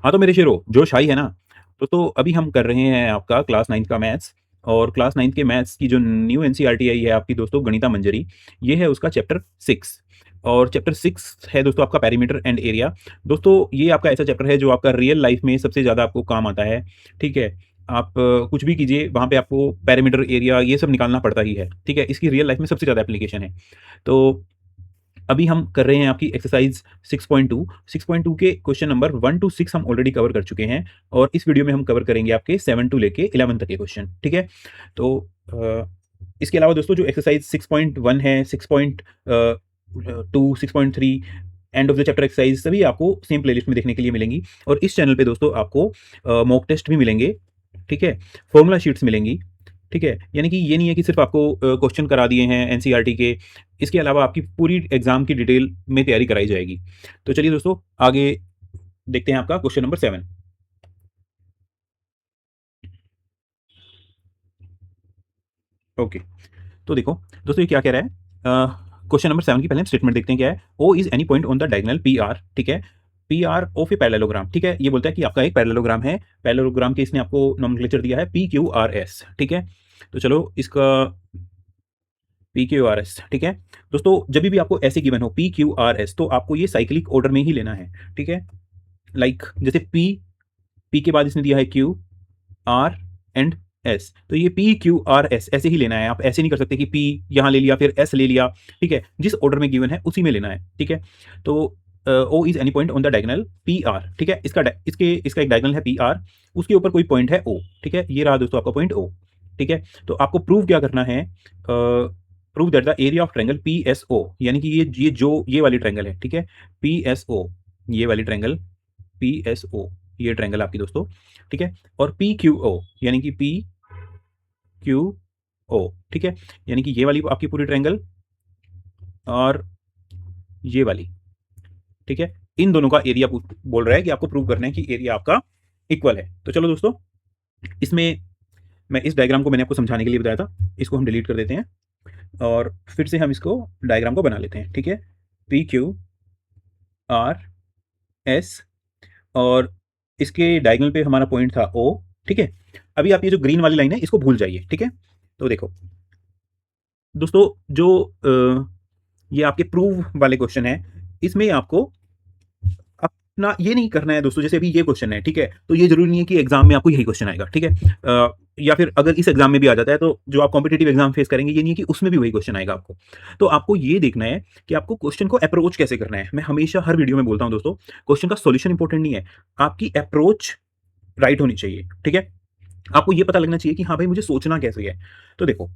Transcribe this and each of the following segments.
हाँ तो मेरे शेरो जोश आई है ना। तो अभी हम कर रहे हैं आपका क्लास 9 का मैथ्स। और क्लास 9 के मैथ्स की जो न्यू एनसीईआरटी आई है आपकी दोस्तों गणिता मंजरी, ये है उसका चैप्टर 6। और चैप्टर 6 है दोस्तों आपका पेरीमीटर एंड एरिया। दोस्तों ये आपका ऐसा चैप्टर है जो आपका रियल लाइफ में सबसे ज़्यादा आपको काम आता है। ठीक है, आप कुछ भी कीजिए वहाँ पे आपको पेरीमीटर एरिया ये सब निकालना पड़ता ही है। ठीक है, इसकी रियल लाइफ में सबसे ज़्यादा एप्लीकेशन है। तो अभी हम कर रहे हैं आपकी एक्सरसाइज 6.2। 6.2 के क्वेश्चन नंबर 1 to 6 हम ऑलरेडी कवर कर चुके हैं। और इस वीडियो में हम कवर करेंगे आपके 7 to लेके 11 तक के क्वेश्चन। ठीक है, तो इसके अलावा दोस्तों जो एक्सरसाइज 6.1 है, 6.2, 6.3 end of the chapter exercise सभी आपको सेम प्लेलिस्ट में देखने के लिए मिलेंगी। और इस चैनल पे दोस्तों आपको मॉक टेस्ट भी मिलेंगे। ठीक है, फॉर्मूला शीट्स मिलेंगी। ठीक है, यानी कि ये नहीं है कि सिर्फ आपको क्वेश्चन करा दिए हैं एनसीईआरटी के, इसके अलावा आपकी पूरी एग्जाम की डिटेल में तैयारी कराई जाएगी। तो चलिए दोस्तों आगे देखते हैं आपका क्वेश्चन नंबर 7। ओके, तो देखो दोस्तों ये क्या कह रहा है। क्वेश्चन नंबर 7 की पहले हम स्टेटमेंट देखते हैं क्या है। O is any point on the diagonal P R. ठीक है, P R of a parallelogram. ठीक है, ये बोलता है कि आपका एक पैरेललोग्राम है। पैरेललोग्राम के इसने आपको नॉमेनक्लेचर दिया है पी क्यू आर एस। ठीक है, तो चलो इसका पी क्यू आर एस। ठीक है दोस्तों, जब भी आपको ऐसे गिवन हो पी क्यू आर एस तो आपको ये साइक्लिक ऑर्डर में ही लेना है। ठीक है, लाइक जैसे पी, पी के बाद इसने दिया है क्यू, आर एंड एस, तो ये पी क्यू आर एस ऐसे ही लेना है। आप ऐसे नहीं कर सकते कि पी यहाँ ले लिया फिर एस ले लिया। ठीक है, जिस ऑर्डर में गिवन है उसी में लेना है। ठीक है, तो O is any point on the diagonal P R. ठीक है, इसका एक डायगोनल है पी आर, उसके ऊपर कोई पॉइंट है ओ। ठीक है, ये रहा दोस्तों आपका पॉइंट ओ। ठीक है, तो आपको प्रूव क्या करना है, prove that the area of triangle P S O, यानी कि ये वाली ट्रायंगल है। ठीक है, पी एस ओ, ये वाली ट्रायंगल पी एस ओ, ये ट्रायंगल आपकी दोस्तों। ठीक है, और पी क्यू ओ यानी कि पी क्यू ओ। ठीक है, यानी कि ये वाली आपकी पूरी ट्रायंगल और ये वाली। ठीक है, इन दोनों का एरिया बोल रहा है कि आपको प्रूव करना है कि एरिया आपका इक्वल है। तो चलो दोस्तों, इसमें मैं इस डायग्राम को मैंने आपको समझाने के लिए बताया था, इसको हम डिलीट कर देते हैं और फिर से हम इसको डायग्राम को बना लेते हैं। ठीक है, पी क्यू आर एस, और इसके डायगोनल पे हमारा पॉइंट था ओ। ठीक है, अभी आप ये जो ग्रीन वाली लाइन है इसको भूल जाइए। ठीक है, तो देखो दोस्तों जो ये आपके प्रूव वाले क्वेश्चन है, इसमें आपको अपना ये नहीं करना है दोस्तों। जैसे अभी ये क्वेश्चन है, ठीक है, तो ये जरूरी नहीं है कि एग्जाम में आपको यही क्वेश्चन आएगा। ठीक है, या फिर अगर इस एग्जाम में भी आ जाता है तो जो आप कॉम्पिटेटिव एग्जाम फेस करेंगे ये नहीं है कि उसमें भी वही क्वेश्चन आएगा आपको। तो आपको ये देखना है कि आपको क्वेश्चन को अप्रोच कैसे करना है। मैं हमेशा हर वीडियो में बोलता हूं दोस्तों, क्वेश्चन का सॉल्यूशन इंपॉर्टेंट नहीं है, आपकी अप्रोच राइट होनी चाहिए। ठीक है, आपको ये पता लगना चाहिए कि हाँ भाई मुझे सोचना कैसे है। तो देखो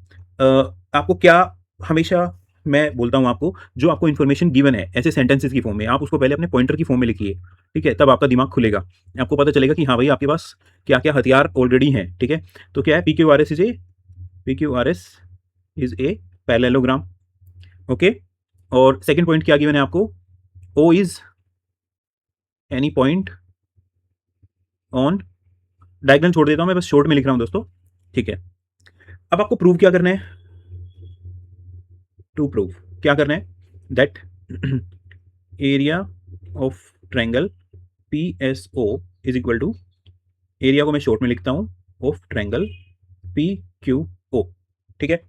आपको क्या, हमेशा मैं बोलता हूँ आपको, जो आपको इन्फॉर्मेशन गिवन है ऐसे सेंटेंसेस की फॉर्म में, आप उसको पहले अपने पॉइंटर की फॉर्म में लिखिए। ठीक है, तब आपका दिमाग खुलेगा, आपको पता चलेगा कि हाँ भाई आपके पास क्या क्या हथियार ऑलरेडी हैं। ठीक है, तो क्या है, P Q R S is a, P Q R S is a parallelogram. Okay, और सेकेंड पॉइंट क्या गिवन है आपको, O is any point on, diagonal छोड़ देता हूं मैं, बस शॉर्ट में लिख रहा हूं दोस्तों। ठीक है, अब आपको प्रूव क्या करना है, टू प्रूव क्या करना है, that area of triangle P S O is equal to, area को मैं शॉर्ट में लिखता हूं, of triangle P Q O. ठीक है,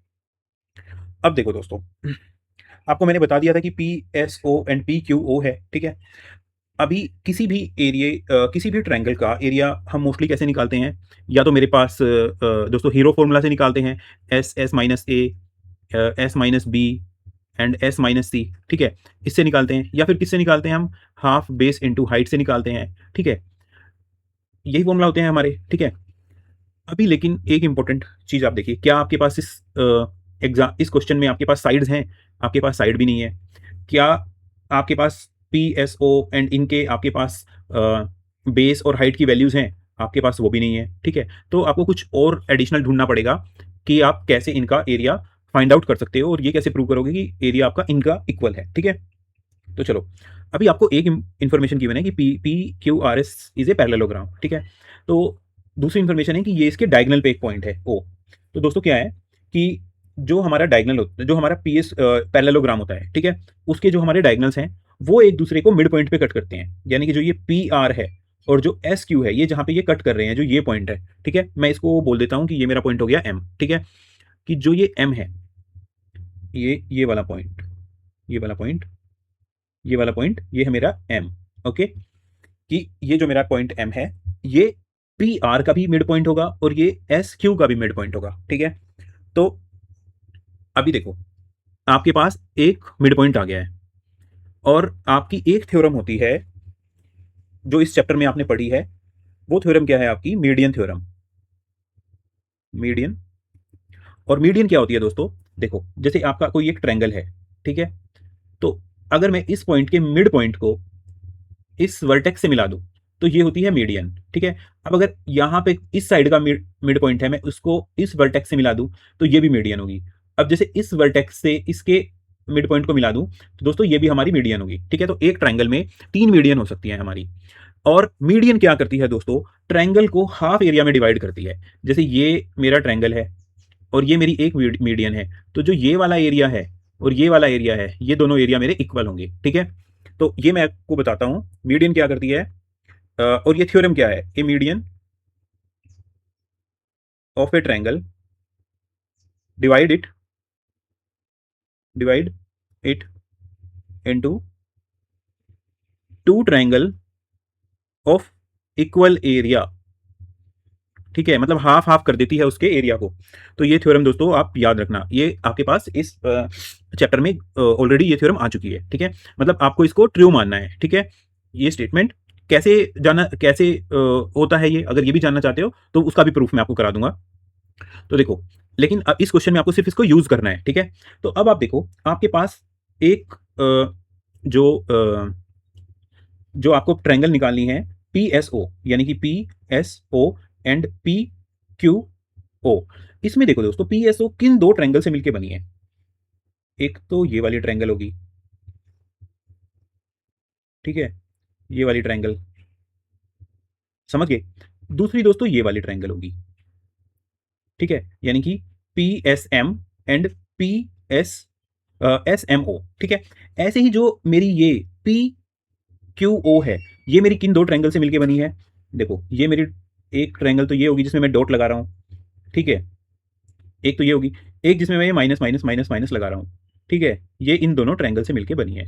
अब देखो दोस्तों, आपको मैंने बता दिया था कि P S O and P Q O है। ठीक है, अभी किसी भी किसी भी ट्रायंगल का एरिया हम मोस्टली कैसे निकालते हैं, या तो मेरे पास दोस्तों हीरो फॉर्मूला से निकालते हैं, S S minus A, S minus B and S minus C. ठीक है, इससे निकालते हैं, या फिर किससे निकालते हैं हम, हाफ बेस इनटू हाइट से निकालते हैं। ठीक है, यही फॉर्मूला होते हैं हमारे। ठीक है, अभी लेकिन एक इंपॉर्टेंट चीज आप देखिए, क्या आपके पास इस क्वेश्चन में आपके पास साइड्स हैं, आपके पास साइड भी नहीं है। क्या आपके पास पी एस ओ एंड इनके आपके पास बेस और हाइट की वैल्यूज हैं, आपके पास वो भी नहीं है। ठीक है, तो आपको कुछ और एडिशनल ढूंढना पड़ेगा कि आप कैसे इनका एरिया फाइंड आउट कर सकते हो, और ये कैसे प्रूव करोगे कि एरिया आपका इनका इक्वल है। ठीक है, तो चलो, अभी आपको एक इन्फॉर्मेशन गिवन है कि P P Q R S is a parallelogram. ठीक है, तो दूसरी इन्फॉर्मेशन है कि ये इसके डायगोनल पे एक पॉइंट है ओ। तो दोस्तों क्या है कि जो हमारा डायगोनल होता है, जो हमारा पी एस पैरेललोग्राम होता है, ठीक है, उसके जो हमारे डायगोनल्स हैं वो एक दूसरे को मिड पॉइंट पे कट करते हैं। यानी कि जो ये पी आर है और जो एस क्यू है, ये जहाँ पे ये कट कर रहे हैं, जो ये पॉइंट है, ठीक है, मैं इसको बोल देता हूँ कि ये मेरा पॉइंट हो गया एम, ठीक है, कि जो ये एम है, ये वाला पॉइंट, ये वाला पॉइंट, ये वाला पॉइंट, ये है मेरा एम। ओके, कि ये जो मेरा पॉइंट एम है, ये पी आर का भी मिड पॉइंट होगा और ये एस क्यू का भी मिड पॉइंट होगा, ठीक है। तो अभी देखो, आपके पास एक मिड पॉइंट आ गया है, और आपकी एक थ्योरम होती है जो इस चैप्टर में आपने पढ़ी है, वो थ्योरम क्या है आपकी? Median theorem. मीडियन, और मीडियन क्या होती है दोस्तों? देखो, जैसे आपका कोई एक ट्रायंगल है, ठीक है, तो अगर मैं इस पॉइंट के मिड पॉइंट को इस वर्टेक्स से मिला दूं, तो ये होती है मीडियन, ठीक है। अब अगर यहां पे इस साइड का मिड पॉइंट है, मैं उसको इस वर्टेक्स से मिला दूं, तो ये भी मीडियन होगी। अब जैसे इस वर्टेक्स से इसके मिड पॉइंट को मिला दूं, तो दोस्तों ये भी हमारी मीडियन होगी, ठीक है। तो एक ट्रायंगल में 3 मीडियन हो सकती है हमारी। और मीडियन क्या करती है दोस्तों? ट्रायंगल को हाफ एरिया में डिवाइड करती है। जैसे ये मेरा ट्रायंगल है और ये मेरी एक मीडियन है, तो जो ये वाला एरिया है और ये वाला एरिया है, ये दोनों एरिया मेरे इक्वल होंगे, ठीक है। तो ये मैं आपको बताता हूं मीडियन क्या करती है, और ये थ्योरम क्या है? A median of a triangle divide it, divide it into two triangle of equal area, ठीक है, मतलब हाफ हाफ कर देती है उसके एरिया को। तो ये थ्योरम दोस्तों आप याद रखना, ये आपके पास इस चैप्टर में ऑलरेडी ये थ्योरम आ चुकी है, ठीक है। मतलब आपको इसको ट्रू मानना है, ठीक है। ये स्टेटमेंट कैसे जाना, कैसे होता है ये, अगर ये भी जानना चाहते हो तो उसका भी प्रूफ मैं आपको करा दूंगा। तो देखो, लेकिन अब इस क्वेश्चन में आपको सिर्फ इसको यूज करना है, ठीक है। तो अब आप देखो, आपके पास एक जो आपको ट्रायंगल निकालनी है, पी एस ओ, यानी कि P S O and P Q O. इसमें देखो दोस्तों, पी एस ओ किन दो ट्रायंगल से मिलकर बनी है? एक तो ये वाली ट्रायंगल होगी, ठीक है, ये वाली ट्रायंगल, समझ गए। दूसरी दोस्तों ये वाली ट्रायंगल होगी, ठीक है, यानी कि P S M and P S S M O, ठीक है। ऐसे ही जो मेरी ये पी क्यू ओ है, ये मेरी किन दो ट्रायंगल से मिलकर बनी है? देखो, ये मेरी एक ट्रायंगल तो ये होगी जिसमें मैं डॉट लगा रहा हूं, ठीक है, एक तो ये होगी, एक जिसमें मैं ये माइनस माइनस माइनस माइनस लगा रहा हूं, ठीक है। ये इन दोनों ट्रायंगल से मिलकर बनी है,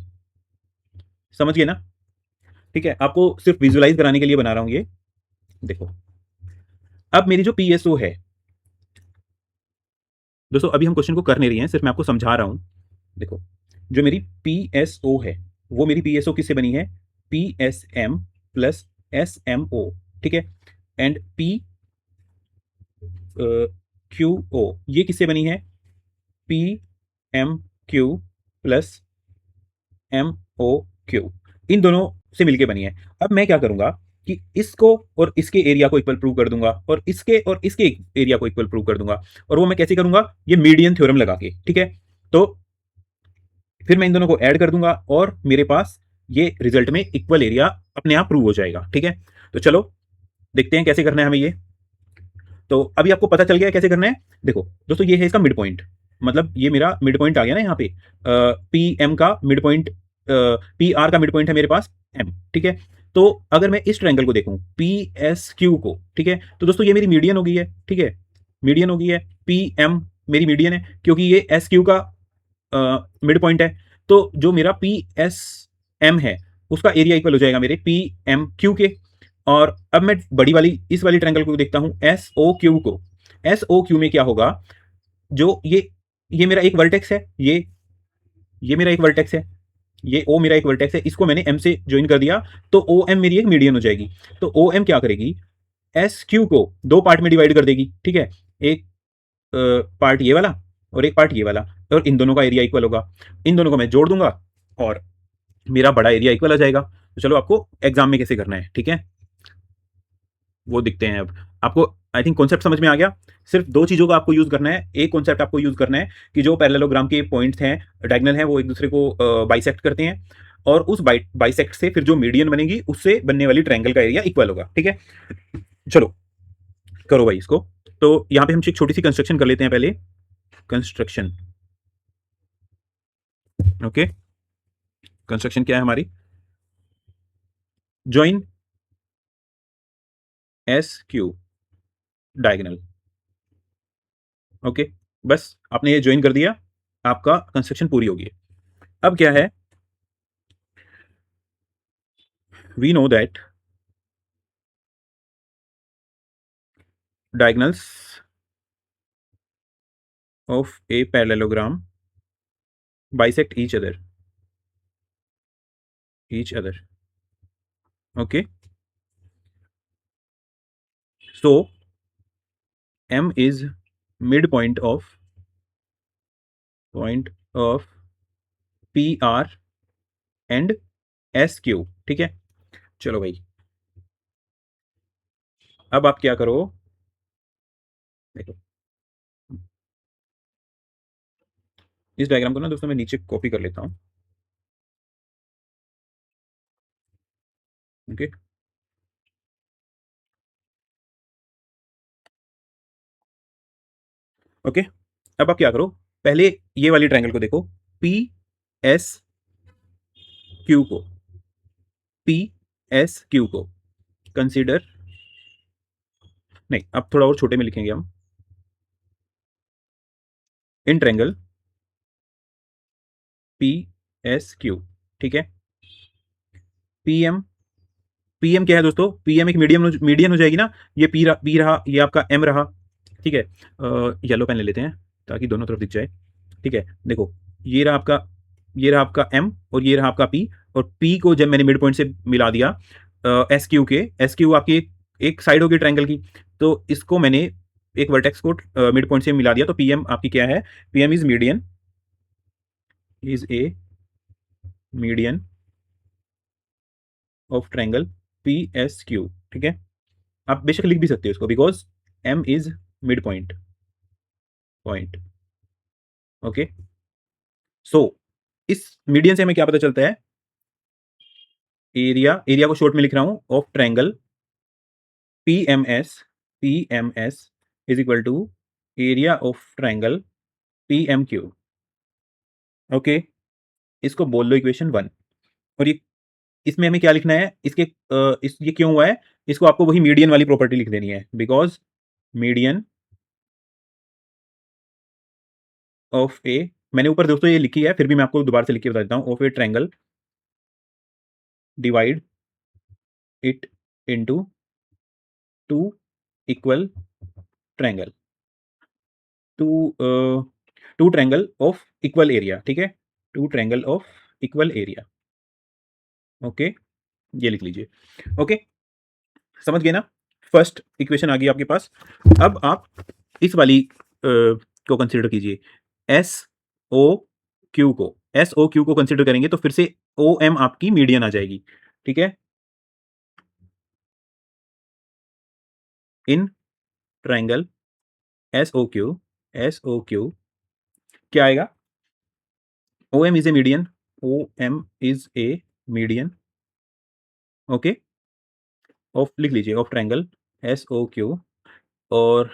समझ गए ना? ठीक है, आपको सिर्फ विजुलाइज कराने के लिए बना रहा हूं ये। देखो, अब मेरी जो पीएसओ है दोस्तों, अभी हम क्वेश्चन को कर नहीं रही हैं, सिर्फ मैं आपको समझा रहा हूं। देखो, जो मेरी पीएसओ है, वो मेरी पीएसओ किससे बनी है? P S M plus S M O, ठीक है। एंड पी क्यू ओ, ये किससे बनी है? P M Q plus M O Q, इन दोनों से मिलके बनी है। अब मैं क्या करूंगा कि इसको और इसके एरिया को इक्वल प्रूव कर दूंगा, और इसके एरिया को इक्वल प्रूव कर दूंगा। और वो मैं कैसे करूंगा? ये मीडियन थ्योरम लगा के, ठीक है। तो फिर मैं इन दोनों को ऐड कर दूंगा और मेरे पास ये रिजल्ट में इक्वल एरिया अपने आप प्रूव हो जाएगा, ठीक है। तो चलो देखते हैं कैसे करना है हमें ये। तो अभी आपको पता चल गया है कैसे करना है। देखो दोस्तों, ये है इसका मिड पॉइंट, मतलब ये मेरा मिड पॉइंट आ गया ना यहाँ पे, पी एम का मिड पॉइंट, पी आर का मिड पॉइंट है मेरे पास एम, ठीक है। तो अगर मैं इस ट्रायंगल को देखूं, पी एस क्यू को, ठीक है, तो दोस्तों ये मेरी मीडियन हो गई है, ठीक है, मीडियन हो गई है। पी एम मेरी मीडियन है क्योंकि ये एस क्यू का मिड पॉइंट है। तो जो मेरा पी एस एम है, उसका एरिया इक्वल हो जाएगा मेरे पी एम क्यू के। और अब मैं बड़ी वाली इस वाली ट्रायंगल को देखता हूं, एस ओ क्यू को। एस ओ क्यू में क्या होगा? जो ये मेरा एक वर्टेक्स है, ये मेरा एक वर्टेक्स है, ये ओ मेरा एक वर्टेक्स है, इसको मैंने एम से ज्वाइन कर दिया, तो ओ एम मेरी एक मीडियन हो जाएगी। तो ओ एम क्या करेगी? एस क्यू को दो पार्ट में डिवाइड कर देगी, ठीक है, एक पार्ट ये वाला और एक पार्ट ये वाला, और इन दोनों का एरिया इक्वल होगा। इन दोनों को मैं जोड़ दूंगा और मेरा बड़ा एरिया इक्वल आ जाएगा। तो चलो आपको एग्जाम में कैसे करना है, ठीक है, वो दिखते हैं अब। आपको आई थिंक कॉन्सेप्ट समझ में आ गया। सिर्फ दो चीज़ों का आपको यूज़ करना है। एक कॉन्सेप्ट आपको यूज़ करना है कि जो पैरेललोग्राम के पॉइंट्स हैं, डायगोनल हैं, वो एक दूसरे को बाइसेक्ट करते हैं, और उस बाइसेक्ट से फिर जो मीडियन बनेगी उससे बनने वाली ट्रायंगल का एरिया इक्वल होगा, ठीक है। चलो करो भाई इसको। तो यहाँ पे हम एक छोटी सी कंस्ट्रक्शन कर लेते हैं पहले। कंस्ट्रक्शन, ओके, कंस्ट्रक्शन क्या है हमारी? Join us Q diagonal. Okay, बस आपने ये ज्वाइन कर दिया, आपका कंस्ट्रक्शन पूरी होगी। अब क्या है, we know that diagonals of a parallelogram bisect each other. Okay, so M is midpoint of point of PR and SQ। ठीक है, चलो भाई, अब आप क्या करो, देखो इस डायग्राम को ना दोस्तों मैं नीचे कॉपी कर लेता हूँ। ओके, ओके, अब आप क्या करो, पहले ये वाली ट्रायंगल को देखो, पी एस क्यू को, पी एस क्यू को कंसीडर, नहीं अब थोड़ा और छोटे में लिखेंगे हम, इन ट्रायंगल पी एस क्यू। ठीक है, पीएम, पीएम क्या है दोस्तों, पीएम एक मीडियन हो जाएगी ना, ये पी रहा, ये आपका एम रहा। ठीक है, येलो पेन ले लेते हैं ताकि दोनों तरफ दिख जाए। ठीक है, देखो ये रहा आपका, ये रहा आपका एम और ये रहा आपका पी, और पी को जब मैंने मिड पॉइंट से मिला दिया एस क्यू के, एस क्यू आपकी एक साइड होगी ट्रायंगल की, तो इसको मैंने एक वर्टेक्स को मिड पॉइंट से मिला दिया, तो पीएम आपकी क्या है, PM is median, is a median of triangle P S Q. ठीक है, आप बेशक लिख भी सकते हो इसको, because M is mid point point. Okay, so इस मीडियन से हमें क्या पता चलता है, एरिया, एरिया को शॉर्ट में लिख रहा हूं, of triangle P M S, P M S is equal to area of triangle P M Q. Okay, इसको बोल लो इक्वेशन 1। और ये, इसमें हमें क्या लिखना है, इसके ये क्यों हुआ है, इसको आपको वही मीडियन वाली प्रॉपर्टी लिख देनी है, बिकॉज मीडियन ऑफ ए, मैंने ऊपर दोस्तों ये लिखी है, फिर भी मैं आपको दोबारा से लिख के बता देता हूं, of a triangle divide it into two equal triangle, two two triangle of equal area. ठीक है, two triangle of equal area. Okay, ये लिख लीजिए। ओके, समझ गए ना, फर्स्ट इक्वेशन आ गई आपके पास। अब आप इस वाली को कंसीडर कीजिए, एस ओ क्यू को, एस ओ क्यू को कंसीडर करेंगे तो फिर से ओ एम आपकी मीडियन आ जाएगी। ठीक है, in triangle S O Q, S O Q क्या आएगा, O M is a median, O M is a median. Okay, of लिख लीजिए, of triangle S O Q, और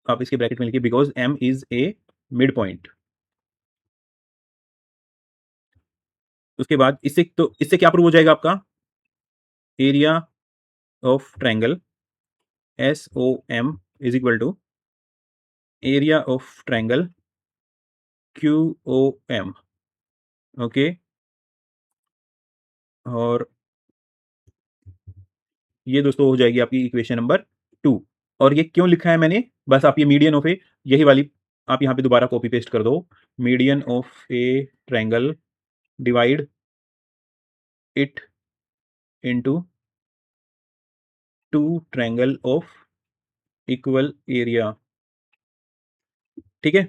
आप इसके ब्रैकेट में लिखिए, because M is a mid point. उसके बाद इससे, तो इससे क्या प्रूव हो जाएगा आपका, area of triangle S O M is equal to area of triangle Q O M. Okay, और ये दोस्तों हो जाएगी आपकी इक्वेशन नंबर 2। और ये क्यों लिखा है मैंने, बस आप ये मीडियन ऑफ ए, यही वाली आप यहाँ पे दोबारा कॉपी पेस्ट कर दो, median of a triangle divide it into two triangle of equal area. ठीक है,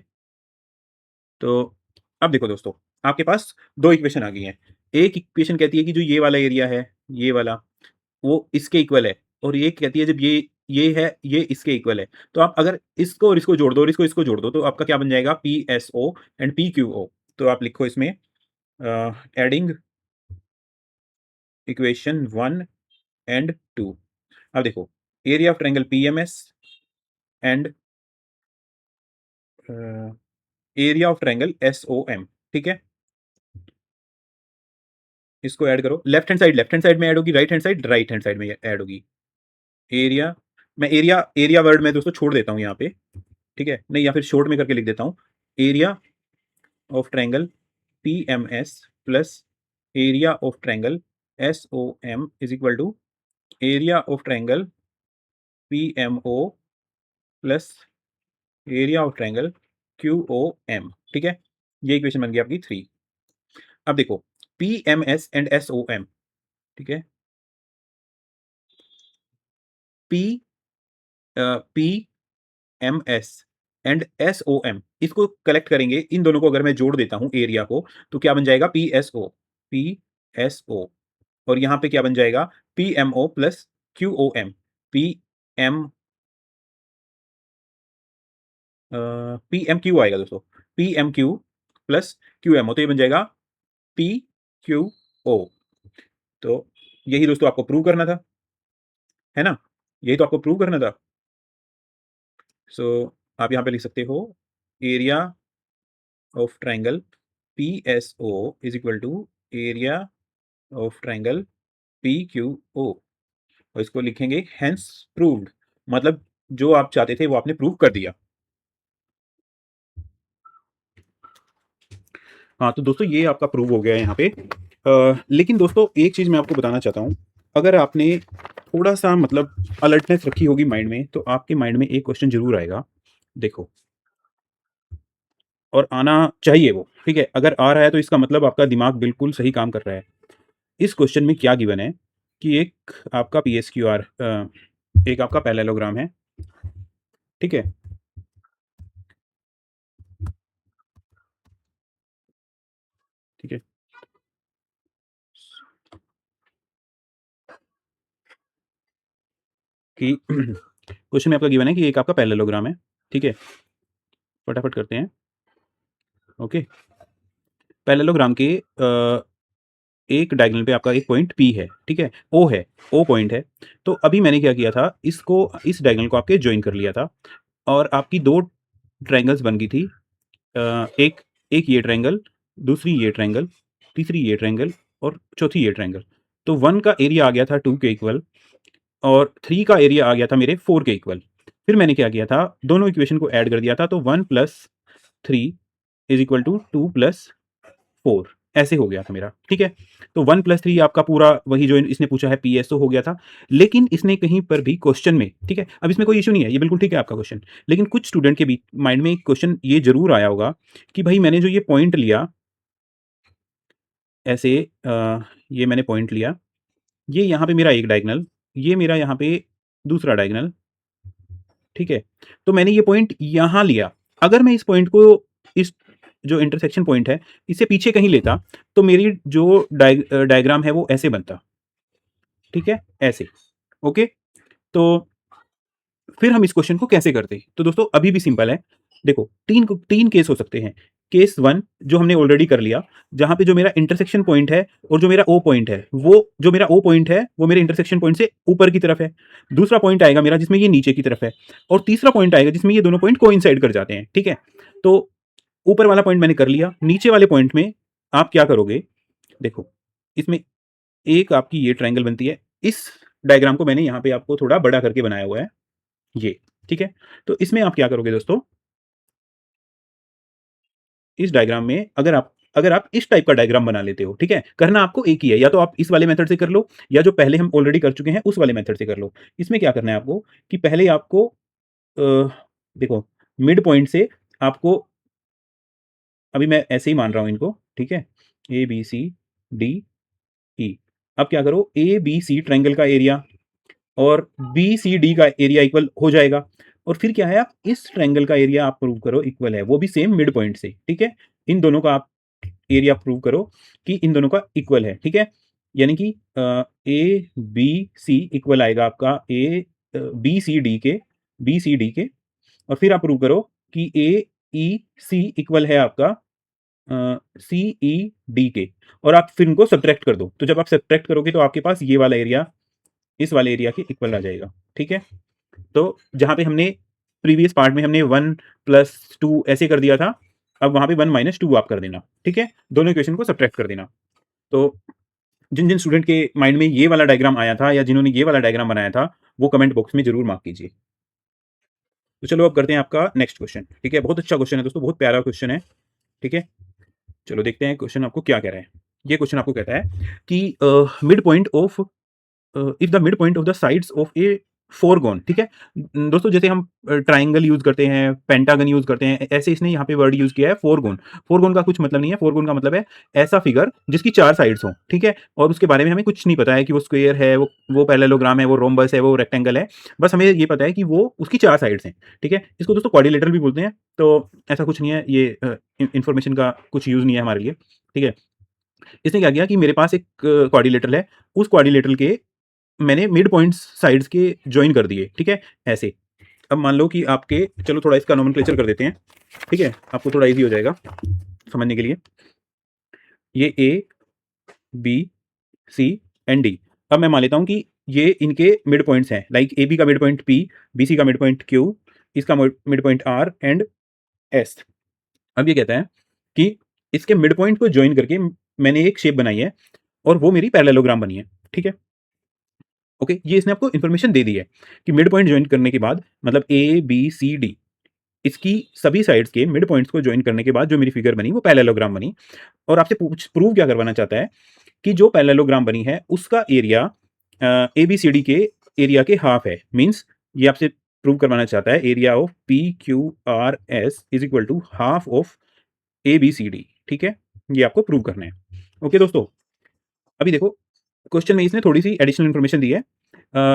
तो अब देखो दोस्तों, आपके पास दो इक्वेशन आ गई हैं। एक इक्वेशन कहती है कि जो ये वाला एरिया है, ये वाला, वो इसके इक्वल है, और ये कहती है जब ये है, ये इसके इक्वल है। तो आप अगर इसको और इसको जोड़ दो और इसको जोड़ दो, तो आपका क्या बन जाएगा, P S O and P Q O. तो आप लिखो इसमें, एडिंग इक्वेशन 1 एंड 2। अब देखो, area of triangle P M S and area of triangle S O M. ठीक है, इसको ऐड करो, लेफ्ट हैंड साइड में ऐड होगी, राइट हैंड साइड में ऐड होगी, एरिया मैं एरिया एरिया वर्ड में दोस्तों छोड़ देता हूँ यहाँ पे, ठीक है, नहीं या फिर शॉर्ट में करके लिख देता हूँ, area of triangle P M S plus area of triangle S O M is equal to area of triangle P M O plus area of triangle Q O M, ठीक है। ये इक्वेशन बन गई आपकी 3। अब देखो P M S and S O M, ठीक है, P P M S and S O M, इसको कलेक्ट करेंगे, इन दोनों को अगर मैं जोड़ देता हूं एरिया को, तो क्या बन जाएगा P S O, P S O, और यहां पे क्या बन जाएगा P M O plus Q O M, P M P M Q आएगा दोस्तों, P M Q plus Q M O, तो ये बन जाएगा पी क्यू ओ। तो यही दोस्तों आपको प्रूव करना था, है ना, यही तो आपको प्रूव करना था। सो आप यहां पे लिख सकते हो area of triangle P S O is equal to area of triangle P Q O, और इसको लिखेंगे हेंस प्रूव्ड, मतलब जो आप चाहते थे वो आपने प्रूव कर दिया। हाँ, तो दोस्तों ये आपका प्रूव हो गया है यहाँ पे। लेकिन दोस्तों एक चीज़ मैं आपको बताना चाहता हूँ, अगर आपने थोड़ा-सा मतलब अलर्टनेस रखी होगी माइंड में, तो आपके माइंड में एक क्वेश्चन ज़रूर आएगा। देखो, और आना चाहिए वो, ठीक है? अगर आ रहा है तो इसका मतलब आपका दिमाग बिल्कुल सही काम कर रहा है। इस क्वेश्चन में क्या गिवन है कि एक आपका पीएसक्यूआर एक आपका पैरेललोग्राम है, ठीक है? ठीक है? कि क्वेश्चन में आपका गिवन है कि एक आपका पैरेललोग्राम है, ठीक है? फटाफट करते हैं, ओके? पैरेललोग्राम के एक डायगोनल पे आपका एक पॉइंट P है, ठीक है? O है, O पॉइंट है। तो अभी मैंने क्या किया था, इसको इस डायगोनल को आपके जॉइन कर लिया था और आपकी 2 ट्रायंगल्स बन गई थी। एक एक ये ट्रायंगल, दूसरी ये ट्रायंगल, तीसरी ये ट्रायंगल और चौथी ये ट्रायंगल। तो 1 का एरिया आ गया था 2 के इक्वल और 3 का एरिया आ गया था मेरे 4 के इक्वल। फिर मैंने क्या किया था, दोनों इक्वेशन को ऐड कर दिया था, तो 1 + 3 इज़ इक्वल टू 2 + 4 ऐसे हो गया था मेरा, ठीक है? तो 1 + 3 आपका पूरा वही जो इसने पूछा है पीएसओ हो गया था। लेकिन इसने कहीं पर भी क्वेश्चन में, ठीक है? अब इसमें कोई इश्यू नहीं है, ये बिल्कुल ठीक है आपका क्वेश्चन। लेकिन कुछ स्टूडेंट के भी माइंड में एक क्वेश्चन ये ज़रूर आया होगा कि भाई मैंने जो ये पॉइंट लिया, ऐसे ये मैंने पॉइंट लिया, ये यहाँ पे मेरा एक डायगोनल, ये मेरा यहाँ पे दूसरा डायगोनल, ठीक है? तो मैंने ये पॉइंट यहाँ लिया। अगर मैं इस पॉइंट को, इस जो इंटरसेक्शन पॉइंट है, इससे पीछे कहीं लेता, तो मेरी जो डायग्राम है वो ऐसे बनता, ठीक है? ऐसे, ओके? तो फिर हम इस क्वेश्चन को कैसे करते? तो दोस्तों अभी भी सिंपल है। देखो 3 केस हो सकते हैं। केस 1 जो हमने ऑलरेडी कर लिया, जहाँ पे जो मेरा इंटरसेक्शन पॉइंट है और जो मेरा O पॉइंट है, वो जो मेरा O पॉइंट है, वो मेरे इंटरसेक्शन पॉइंट से ऊपर की तरफ है। दूसरा पॉइंट आएगा मेरा जिसमें ये नीचे की तरफ है और तीसरा पॉइंट आएगा जिसमें ये दोनों पॉइंट कोइंसाइड कर जाते हैं, ठीक है? तो ऊपर वाला पॉइंट मैंने कर लिया, नीचे वाले पॉइंट में आप क्या करोगे? देखो, इसमें एक आपकी ये ट्रायंगल बनती है। इस डायग्राम को मैंने यहाँ पे आपको थोड़ा बड़ा करके बनाया हुआ है, ये, ठीक है? तो इसमें आप क्या करोगे दोस्तों, इस डायग्राम में अगर आप इस टाइप का डायग्राम बना लेते हो, ठीक है? करना आपको एक ही है, या तो आप इस वाले मेथड से कर लो या जो पहले हम ऑलरेडी कर चुके हैं उस वाले मेथड से कर लो। इसमें क्या करना है आपको कि पहले आपको देखो मिड पॉइंट से आपको, अभी मैं ऐसे ही मान रहा हूँ इनको, ठीक है? ए, बी, सी, डी, ई। अब क्या करो, ए, बी, सी ट्रायंगल का एरिया और बी सी डी का एरिया इक्वल हो जाएगा और फिर क्या है, आप इस ट्रायंगल का एरिया आप प्रूव करो इक्वल है, वो भी सेम मिड पॉइंट से, ठीक है? इन दोनों का आप एरिया प्रूव करो कि इन दोनों का इक्वल है, ठीक है? यानी कि ए बी सी इक्वल आएगा आपका बी सी डी के, और फिर आप प्रूव करो कि ए ई सी इक्वल है आपका सी ई डी के, और आप फिर इनको सब्ट्रैक्ट कर दो। तो जब आप सब्ट्रैक्ट करोगे तो आपके पास ये वाला एरिया इस वाले एरिया के इक्वल आ जाएगा, ठीक है? तो जहाँ पे हमने प्रीवियस पार्ट में हमने 1 + 2 ऐसे कर दिया था, अब वहाँ पे 1 - 2 आप कर देना, ठीक है? दोनों इक्वेशन को सब्ट्रैक्ट कर देना। तो जिन-जिन स्टूडेंट के माइंड में ये वाला डायग्राम आया था या जिन्होंने ये वाला डायग्राम बनाया था, वो कमेंट बॉक्स में जरूर मार्क कीजिए। तो चलो अब करते हैं आपका नेक्स्ट क्वेश्चन। ठीक है, बहुत अच्छा क्वेश्चन है दोस्तों, बहुत प्यारा क्वेश्चन है। ठीक है, चलो देखते हैं क्वेश्चन आपको क्या कह रहा है। ये क्वेश्चन आपको कहता है कि mid point of if the mid point of the sides of a foregone. ठीक है दोस्तों, जैसे हम ट्राइंगल यूज करते हैं, पेंटागन यूज करते हैं, ऐसे इसने यहाँ पे वर्ड यूज किया है फोरगोन। फोरगोन का कुछ मतलब नहीं है, फोरगोन का मतलब है ऐसा फिगर जिसकी 4 साइड्स हों। ठीक है, और उसके बारे में हमें कुछ नहीं पता है कि वो स्क्वायर है, वो पैरेललोग्राम है, वो रोम्बस है, वो रेक्टेंगल है। बस हमें ये पता है कि वो उसकी 4 साइड्स हैं। ठीक है, इसको दोस्तों क्वाड्रिलेटरल भी बोलते हैं। तो ऐसा कुछ नहीं है, ये इंफॉर्मेशन का कुछ यूज नहीं है हमारे लिए। ठीक है, इसने क्या किया कि मेरे पास एक क्वाड्रिलेटरल है, उस क्वाड्रिलेटरल के मैंने मिड पॉइंट्स साइड्स के जॉइन कर दिए। ठीक है, ऐसे। अब मान लो कि आपके, चलो थोड़ा इसका नोमेनक्लेचर कर देते हैं। ठीक है, आपको थोड़ा इजी हो जाएगा समझने के लिए। ये A, B, C and D. अब मैं मान लेता हूं कि ये इनके मिड पॉइंट्स हैं, लाइक ए बी का mid point P, B C का मिड पॉइंट क्यू, इसका mid point R and S. अब ये कहता है कि इसके मिड पॉइंट को ज्वाइन करके मैंने एक शेप बनाई है और वो मेरी पैरेललोग्राम बनी है। ठीक है, ओके, ये इसने आपको इन्फॉर्मेशन दे दी है कि मिड पॉइंट ज्वाइन करने के बाद, मतलब ए बी सी डी, इसकी सभी साइड्स के मिड पॉइंट्स को ज्वाइन करने के बाद जो मेरी फिगर बनी वो पैरेललोग्राम बनी। और आपसे प्रूव क्या करवाना चाहता है कि जो पैरेललोग्राम बनी है उसका area A B C D के एरिया के हाफ है। मीन्स ये आपसे प्रूव करवाना चाहता है area of P Q R S is equal to half of A B C D. ठीक है, ये आपको प्रूव करना है। ओके दोस्तों, अभी देखो क्वेश्चन में इसने थोड़ी सी एडिशनल इन्फॉर्मेशन दी है।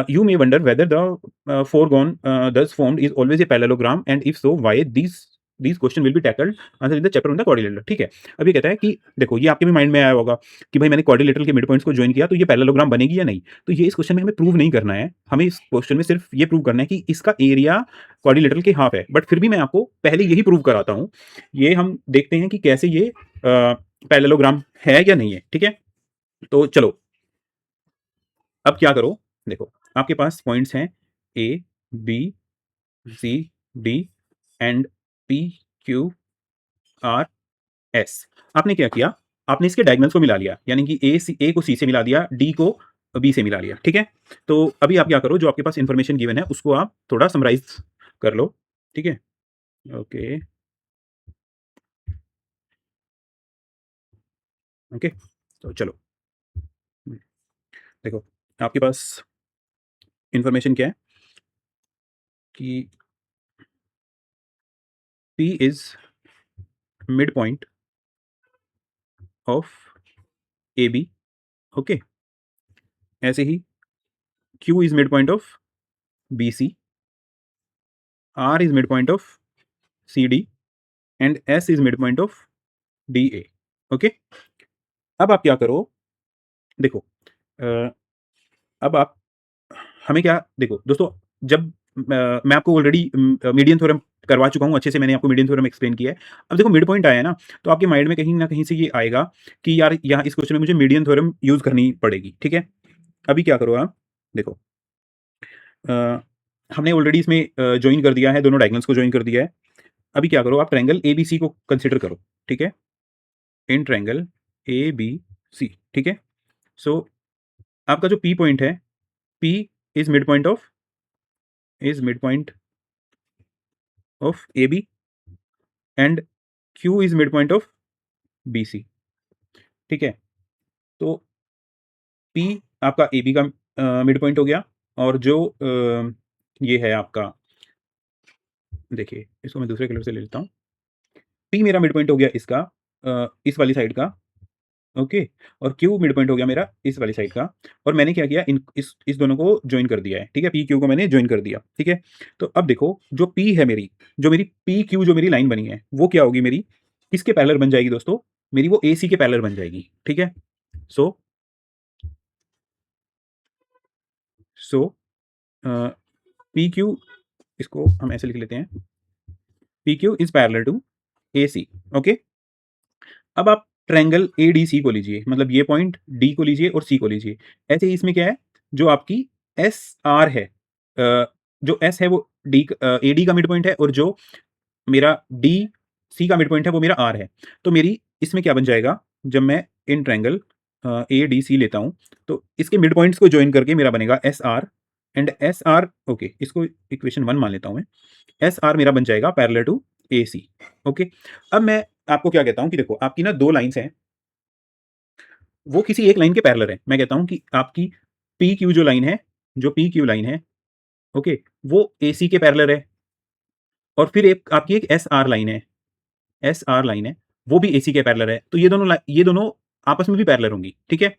You may wonder whether the foregone thus formed is always a parallelogram and if so why these question will be tackled answer in the chapter on the quadrilateral। ठीक है, अब ये कहता है कि देखो, ये आपके भी माइंड में आया होगा कि भाई मैंने क्वाड्रिलेटरल के मिड पॉइंट्स को ज्वाइन किया तो ये पैरेललोग्राम बनेगी या नहीं। तो ये इस क्वेश्चन में हमें प्रूव नहीं करना है, हमें इस क्वेश्चन में सिर्फ ये प्रूव करना है कि इसका एरिया क्वाड्रिलेटरल के हाफ है। बट फिर भी मैं आपको पहले यही प्रूव कराता हूँ, ये हम देखते हैं कि कैसे ये पैरेललोग्राम है या नहीं है। ठीक है, तो चलो अब क्या करो, देखो आपके पास पॉइंट्स हैं A B C D and P Q R S. आपने क्या किया, आपने इसके डायगोनल्स को मिला लिया, यानी कि ए को सी से मिला दिया, डी को बी से मिला लिया। ठीक है, तो अभी आप क्या करो, जो आपके पास इंफॉर्मेशन गिवन है उसको आप थोड़ा समराइज कर लो। ठीक है, ओके ओके, तो चलो देखो आपके पास इंफॉर्मेशन क्या है कि P is mid point of A B. Okay, ऐसे ही Q is mid point of B C, R is midpoint of CD and S is midpoint of DA। Okay, अब आप क्या करो, देखो अब आप हमें क्या, देखो दोस्तों, जब मैं आपको ऑलरेडी मीडियन थ्योरम करवा चुका हूँ अच्छे से, मैंने आपको मीडियन थ्योरम एक्सप्लेन किया है। अब देखो मिड पॉइंट आया है ना, तो आपके माइंड में कहीं ना कहीं से ये आएगा कि यार यहाँ इस क्वेश्चन में मुझे मीडियन थ्योरम यूज करनी पड़ेगी। ठीक है, अभी क्या करो आप, देखो हमने ऑलरेडी इसमें ज्वाइन कर दिया है, दोनों डायगोनल्स को ज्वाइन कर दिया है। अभी क्या करो, आप ट्रायंगल ए बी सी को कंसिडर करो। ठीक है, in triangle A B C. ठीक है, सो आपका जो पी पॉइंट है, P is mid point of A B and Q is mid point of B C. ठीक है, तो पी आपका ए बी का मिड पॉइंट हो गया, और जो ये है आपका, देखिए इसको मैं दूसरे कलर से ले लेता हूँ। पी मेरा मिड पॉइंट हो गया इसका, इस वाली साइड का। ओके, और क्यू मिड पॉइंट हो गया मेरा इस वाली साइड का। और मैंने क्या किया, इस दोनों को ज्वाइन कर दिया है। ठीक है, पी क्यू को मैंने ज्वाइन कर दिया। ठीक है, तो अब देखो जो पी है मेरी, जो मेरी पी क्यू जो मेरी लाइन बनी है वो क्या होगी मेरी, किसके पैरेलल बन जाएगी दोस्तों, मेरी वो ए सी के पैरेलल बन जाएगी। ठीक है, सो सो पी क्यू, इसको हम ऐसे लिख लेते हैं, P Q is parallel to A C. Okay, अब आप ट्रायंगल ए डी सी को लीजिए, मतलब ये पॉइंट डी को लीजिए और सी को लीजिए। ऐसे ही इसमें क्या है, जो आपकी एस आर है, जो एस है वो डी ए डी का मिड पॉइंट है, और जो मेरा डी सी का मिड पॉइंट है वो मेरा आर है। तो मेरी इसमें क्या बन जाएगा, जब मैं इन ट्रायंगल ए डी सी लेता हूं, तो इसके मिड पॉइंट्स को ज्वाइन करके मेरा बनेगा S R and S R, okay, इसको इक्वेशन 1 मान लेता हूँ मैं। एस आर मेरा बन जाएगा parallel to A C. Okay, अब मैं आपको क्या कहता हूँ कि देखो आपकी ना दो लाइन्स हैं, वो किसी एक लाइन के पैरेलल हैं। मैं कहता हूँ कि आपकी पी क्यू जो लाइन है, जो पी क्यू लाइन है, ओके, वो ए सी के पैरेलल है। और फिर एक आपकी एक एस आर लाइन है, एस आर लाइन है, वो भी ए सी के पैरेलल है। तो ये दोनों आपस में भी पैरेलल होंगी। ठीक है,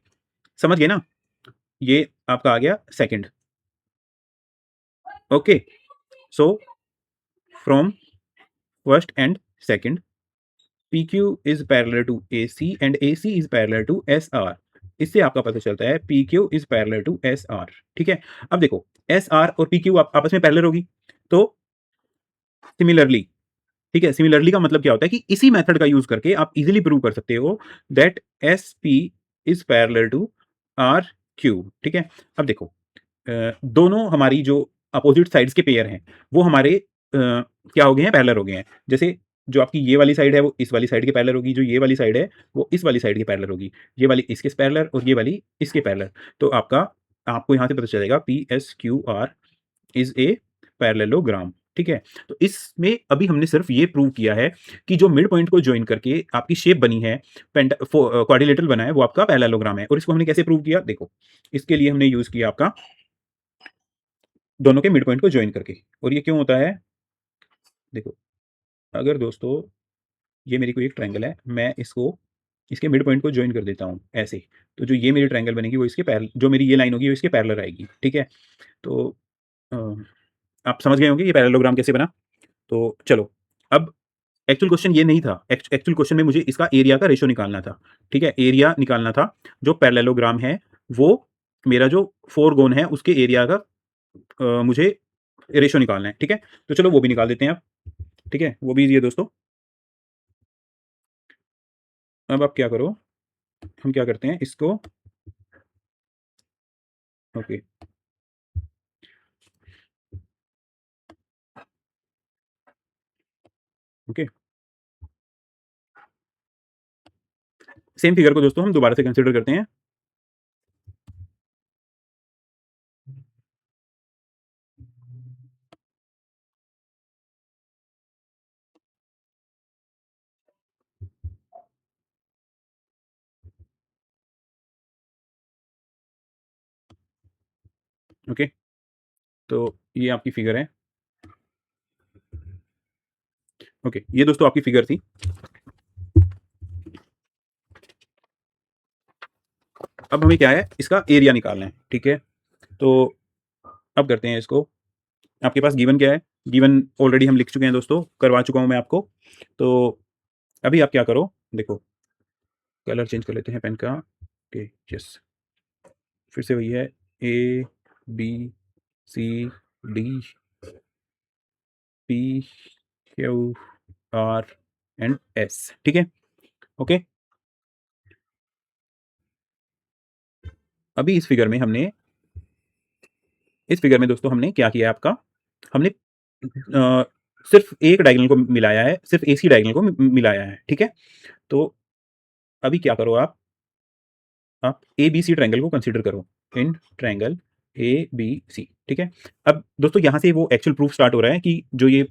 समझ गए ना? ये आपका आ गया second. Okay, so from first and second, PQ is parallel to AC and AC is parallel to SR। इससे आपका पता चलता है PQ is parallel to SR। ठीक है, अब देखो SR और PQ आपस में पैरेलल होगी, तो सिमिलरली, ठीक है, सिमिलरली का मतलब क्या होता है कि इसी मेथड का यूज करके आप इजीली प्रूव कर सकते हो that SP is parallel to RQ। ठीक है, अब देखो दोनों हमारी जो अपोजिट साइड्स के पेयर हैं वो हमारे क्या हो गए हैं, पैरेलल हो गए हैं। जैसे जो आपकी ये वाली साइड है वो इस वाली साइड के पैरेलल होगी, जो ये वाली साइड है वो इस वाली साइड के पैरेलल होगी, ये वाली इसके पैरेलल और ये वाली इसके पैरेलल। तो आपको यहाँ से पता चलेगा PSQR इज ए पैरेललोग्राम। ठीक है, तो इसमें अभी हमने सिर्फ ये प्रूव किया है कि जो मिड पॉइंट को ज्वाइन करके आपकी शेप बनी है, क्वाड्रिलेटरल बना है, वो आपका पैरेललोग्राम है। और इसको हमने कैसे प्रूव किया, देखो इसके लिए हमने यूज किया आपका दोनों के मिड पॉइंट को ज्वाइन करके। और ये क्यों होता है, देखो अगर दोस्तों ये मेरी कोई एक ट्रायंगल है, मैं इसको इसके मिड पॉइंट को ज्वाइन कर देता हूँ ऐसे, तो जो ये मेरी ट्रायंगल बनेगी वो इसके पैरेलल, जो मेरी ये लाइन होगी वो इसके पैरेलल आएगी। ठीक है, तो अ, आप समझ गए होंगे ये पैरेललोग्राम कैसे बना। तो चलो, अब एक्चुअल क्वेश्चन ये नहीं था, एक्चुअल क्वेश्चन में मुझे इसका एरिया का रेशो निकालना था। ठीक है, एरिया निकालना था, जो पैरेललोग्राम है वो मेरा जो फोर गोन है उसके एरिया का मुझे रेशो निकालना है। ठीक है, तो चलो वो भी निकाल देते हैं आप। ठीक है, वो भी इजी है दोस्तों। अब आप क्या करो, हम क्या करते हैं इसको, ओके, ओके, सेम फिगर को दोस्तों हम दोबारा से कंसीडर करते हैं। ओके, तो ये आपकी फिगर है। ओके, ये दोस्तों आपकी फिगर थी। अब हमें क्या है, इसका एरिया निकालना है। ठीक है, तो अब करते हैं इसको। आपके पास गिवन क्या है, गिवन ऑलरेडी हम लिख चुके हैं दोस्तों, करवा चुका हूं मैं आपको। तो अभी आप क्या करो, देखो कलर चेंज कर लेते हैं पेन का। ओके, यस, फिर से वही है, ABCD PQRS। ठीक है, ओके। अभी इस फिगर में दोस्तों हमने क्या किया है आपका, हमने सिर्फ एक डायगोनल को मिलाया है, सिर्फ AC डायगोनल को मिलाया है। ठीक है, तो अभी क्या करो आप ABC ट्रायंगल को कंसीडर करो, इन ट्रायंगल ABC। ठीक है, अब दोस्तों यहाँ से वो एक्चुअल प्रूफ स्टार्ट हो रहा है कि जो ये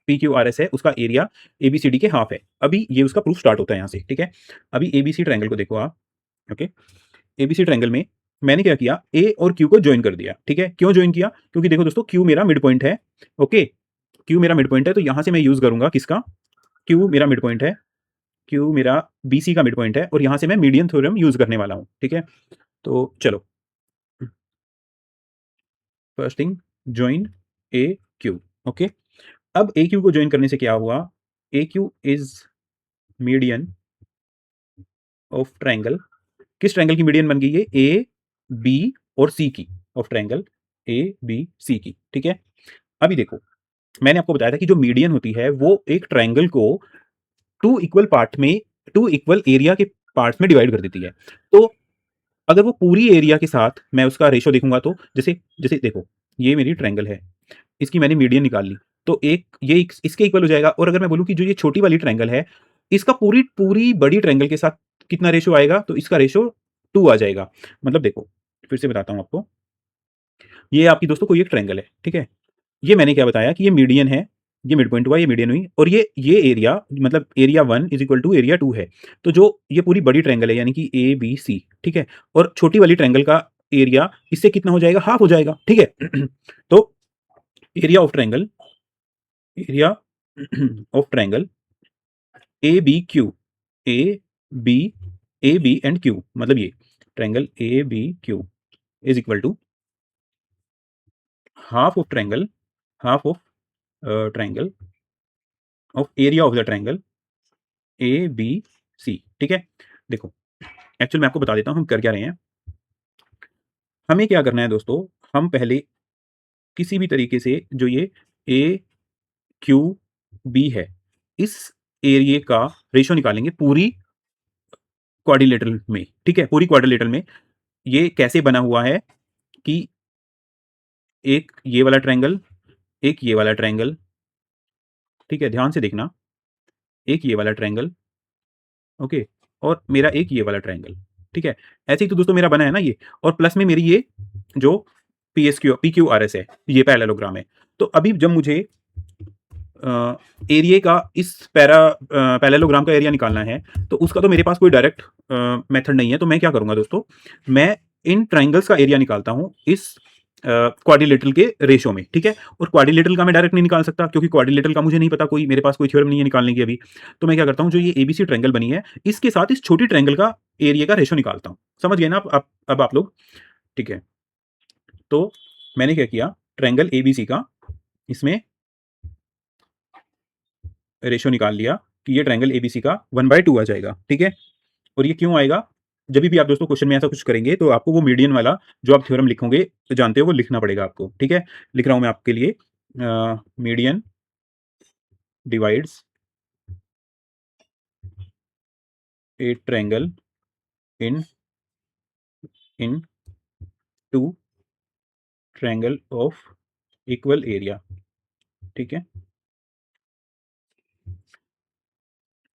PQRS है उसका एरिया ABCD के हाफ है। अभी ये उसका प्रूफ स्टार्ट होता है यहाँ से। ठीक है, अभी ABC ट्रायंगल को देखो आप। ओके, ABC ट्रायंगल में मैंने क्या किया, A और Q को ज्वाइन कर दिया। ठीक है, क्यों ज्वाइन किया, क्योंकि देखो दोस्तों Q मेरा मिड पॉइंट है। ओके, Q मेरा मिड पॉइंट है, तो यहाँ से मैं यूज करूंगा किसका, Q मेरा मिड पॉइंट है, Q मेरा BC का मिड पॉइंट है, और यहाँ से मैं मीडियन थ्योरम यूज करने वाला हूँ। ठीक है, तो चलो, first thing, join AQ। Okay, अब AQ को ज्वाइन करने से क्या हुआ, AQ is median of triangle, किस ट्रायंगल की मीडियन बन गई है, A B और C की, ऑफ ट्रायंगल ABC की। ठीक है, अभी देखो मैंने आपको बताया था कि जो मीडियन होती है वो एक ट्रायंगल को टू इक्वल पार्ट में, टू इक्वल एरिया के पार्ट्स में डिवाइड कर देती है। तो अगर वो पूरी एरिया के साथ मैं उसका रेशो देखूंगा, तो जैसे जैसे देखो ये मेरी ट्रायंगल है, इसकी मैंने मीडियन निकाल ली, तो इसके इक्वल हो जाएगा। और अगर मैं बोलूं कि जो ये छोटी वाली ट्रायंगल है, इसका पूरी पूरी बड़ी ट्रायंगल के साथ कितना रेशो आएगा, तो इसका रेशो 2 आ जाएगा। मतलब देखो फिर से बताता हूं आपको, ये आपकी दोस्तों कोई एक ट्रायंगल है, ठीक है? ये मैंने क्या बताया कि ये मीडियन है, ये मिड पॉइंट हुआ, ये मीडियन हुई और ये एरिया मतलब area 1 is equal to area 2 है। तो जो ये पूरी बड़ी ट्रायंगल है यानी कि एबीसी, ठीक है? और छोटी वाली ट्रायंगल का एरिया इससे कितना हो जाएगा? हाफ हो जाएगा, ठीक है? तो area of triangle area of triangle ABQ, AB AB and Q मतलब ये triangle ABQ is equal to half of triangle half of triangle of area of the triangle A B C, ठीक है? देखो, एक्चुअल मैं आपको बता देता हूँ हम कर क्या रहे हैं। हमें क्या करना है दोस्तों, हम पहले किसी भी तरीके से जो ये ए क्यू बी है, इस एरिया का रेशियो निकालेंगे पूरी क्वाड्रिलेटरल में, ठीक है? पूरी क्वाड्रिलेटरल में ये कैसे बना हुआ है कि एक ये वाला ट्रायंगल, एक ये वाला ट्रायंगल, ठीक है? ध्यान से देखना, एक ये वाला ट्रायंगल, ओके? और मेरा एक ये वाला ट्रायंगल, ठीक है? ऐसे ही तो दोस्तों मेरा बना है ना ये और प्लस में मेरी ये जो पीक्यूआरएस है, ये पैरेललोग्राम है। तो अभी जब मुझे एरिया का इस पैरेललोग्राम का एरिया निकालना है, तो उसका तो मेरे पास कोई डायरेक्ट मेथड नहीं है, तो मैं क्या करूँगा दोस्तों, मैं इन ट्रायंगल्स का एरिया निकालता हूँ इस क्वाड्रिलेटरल के रेशियो में, ठीक है? और क्वाड्रिलेटरल का मैं डायरेक्ट नहीं निकाल सकता क्योंकि क्वाड्रिलेटरल का मुझे नहीं पता कोई मेरे पास कोई थ्योरम नहीं है निकालने की अभी। तो मैं क्या करता हूँ, जो ये एबीसी ट्रायंगल बनी है, इसके साथ इस छोटी ट्रायंगल का एरिया का रेशियो निकालता हूँ। समझ गए ना अब आप लोग? ठीक है। तो मैंने क्या किया, ट्रायंगल एबीसी का इसमें रेशियो निकाल लिया कि ये ट्रायंगल एबीसी का 1/2 आ जाएगा, ठीक है? और ये क्यों आएगा? जभी भी आप दोस्तों क्वेश्चन में ऐसा कुछ करेंगे तो आपको वो मीडियन वाला जो आप थ्योरम लिखोगे, तो जानते हो वो लिखना पड़ेगा आपको, ठीक है? लिख रहा हूँ मैं आपके लिए median divides A triangle in in 2 triangle of equal area, ठीक है?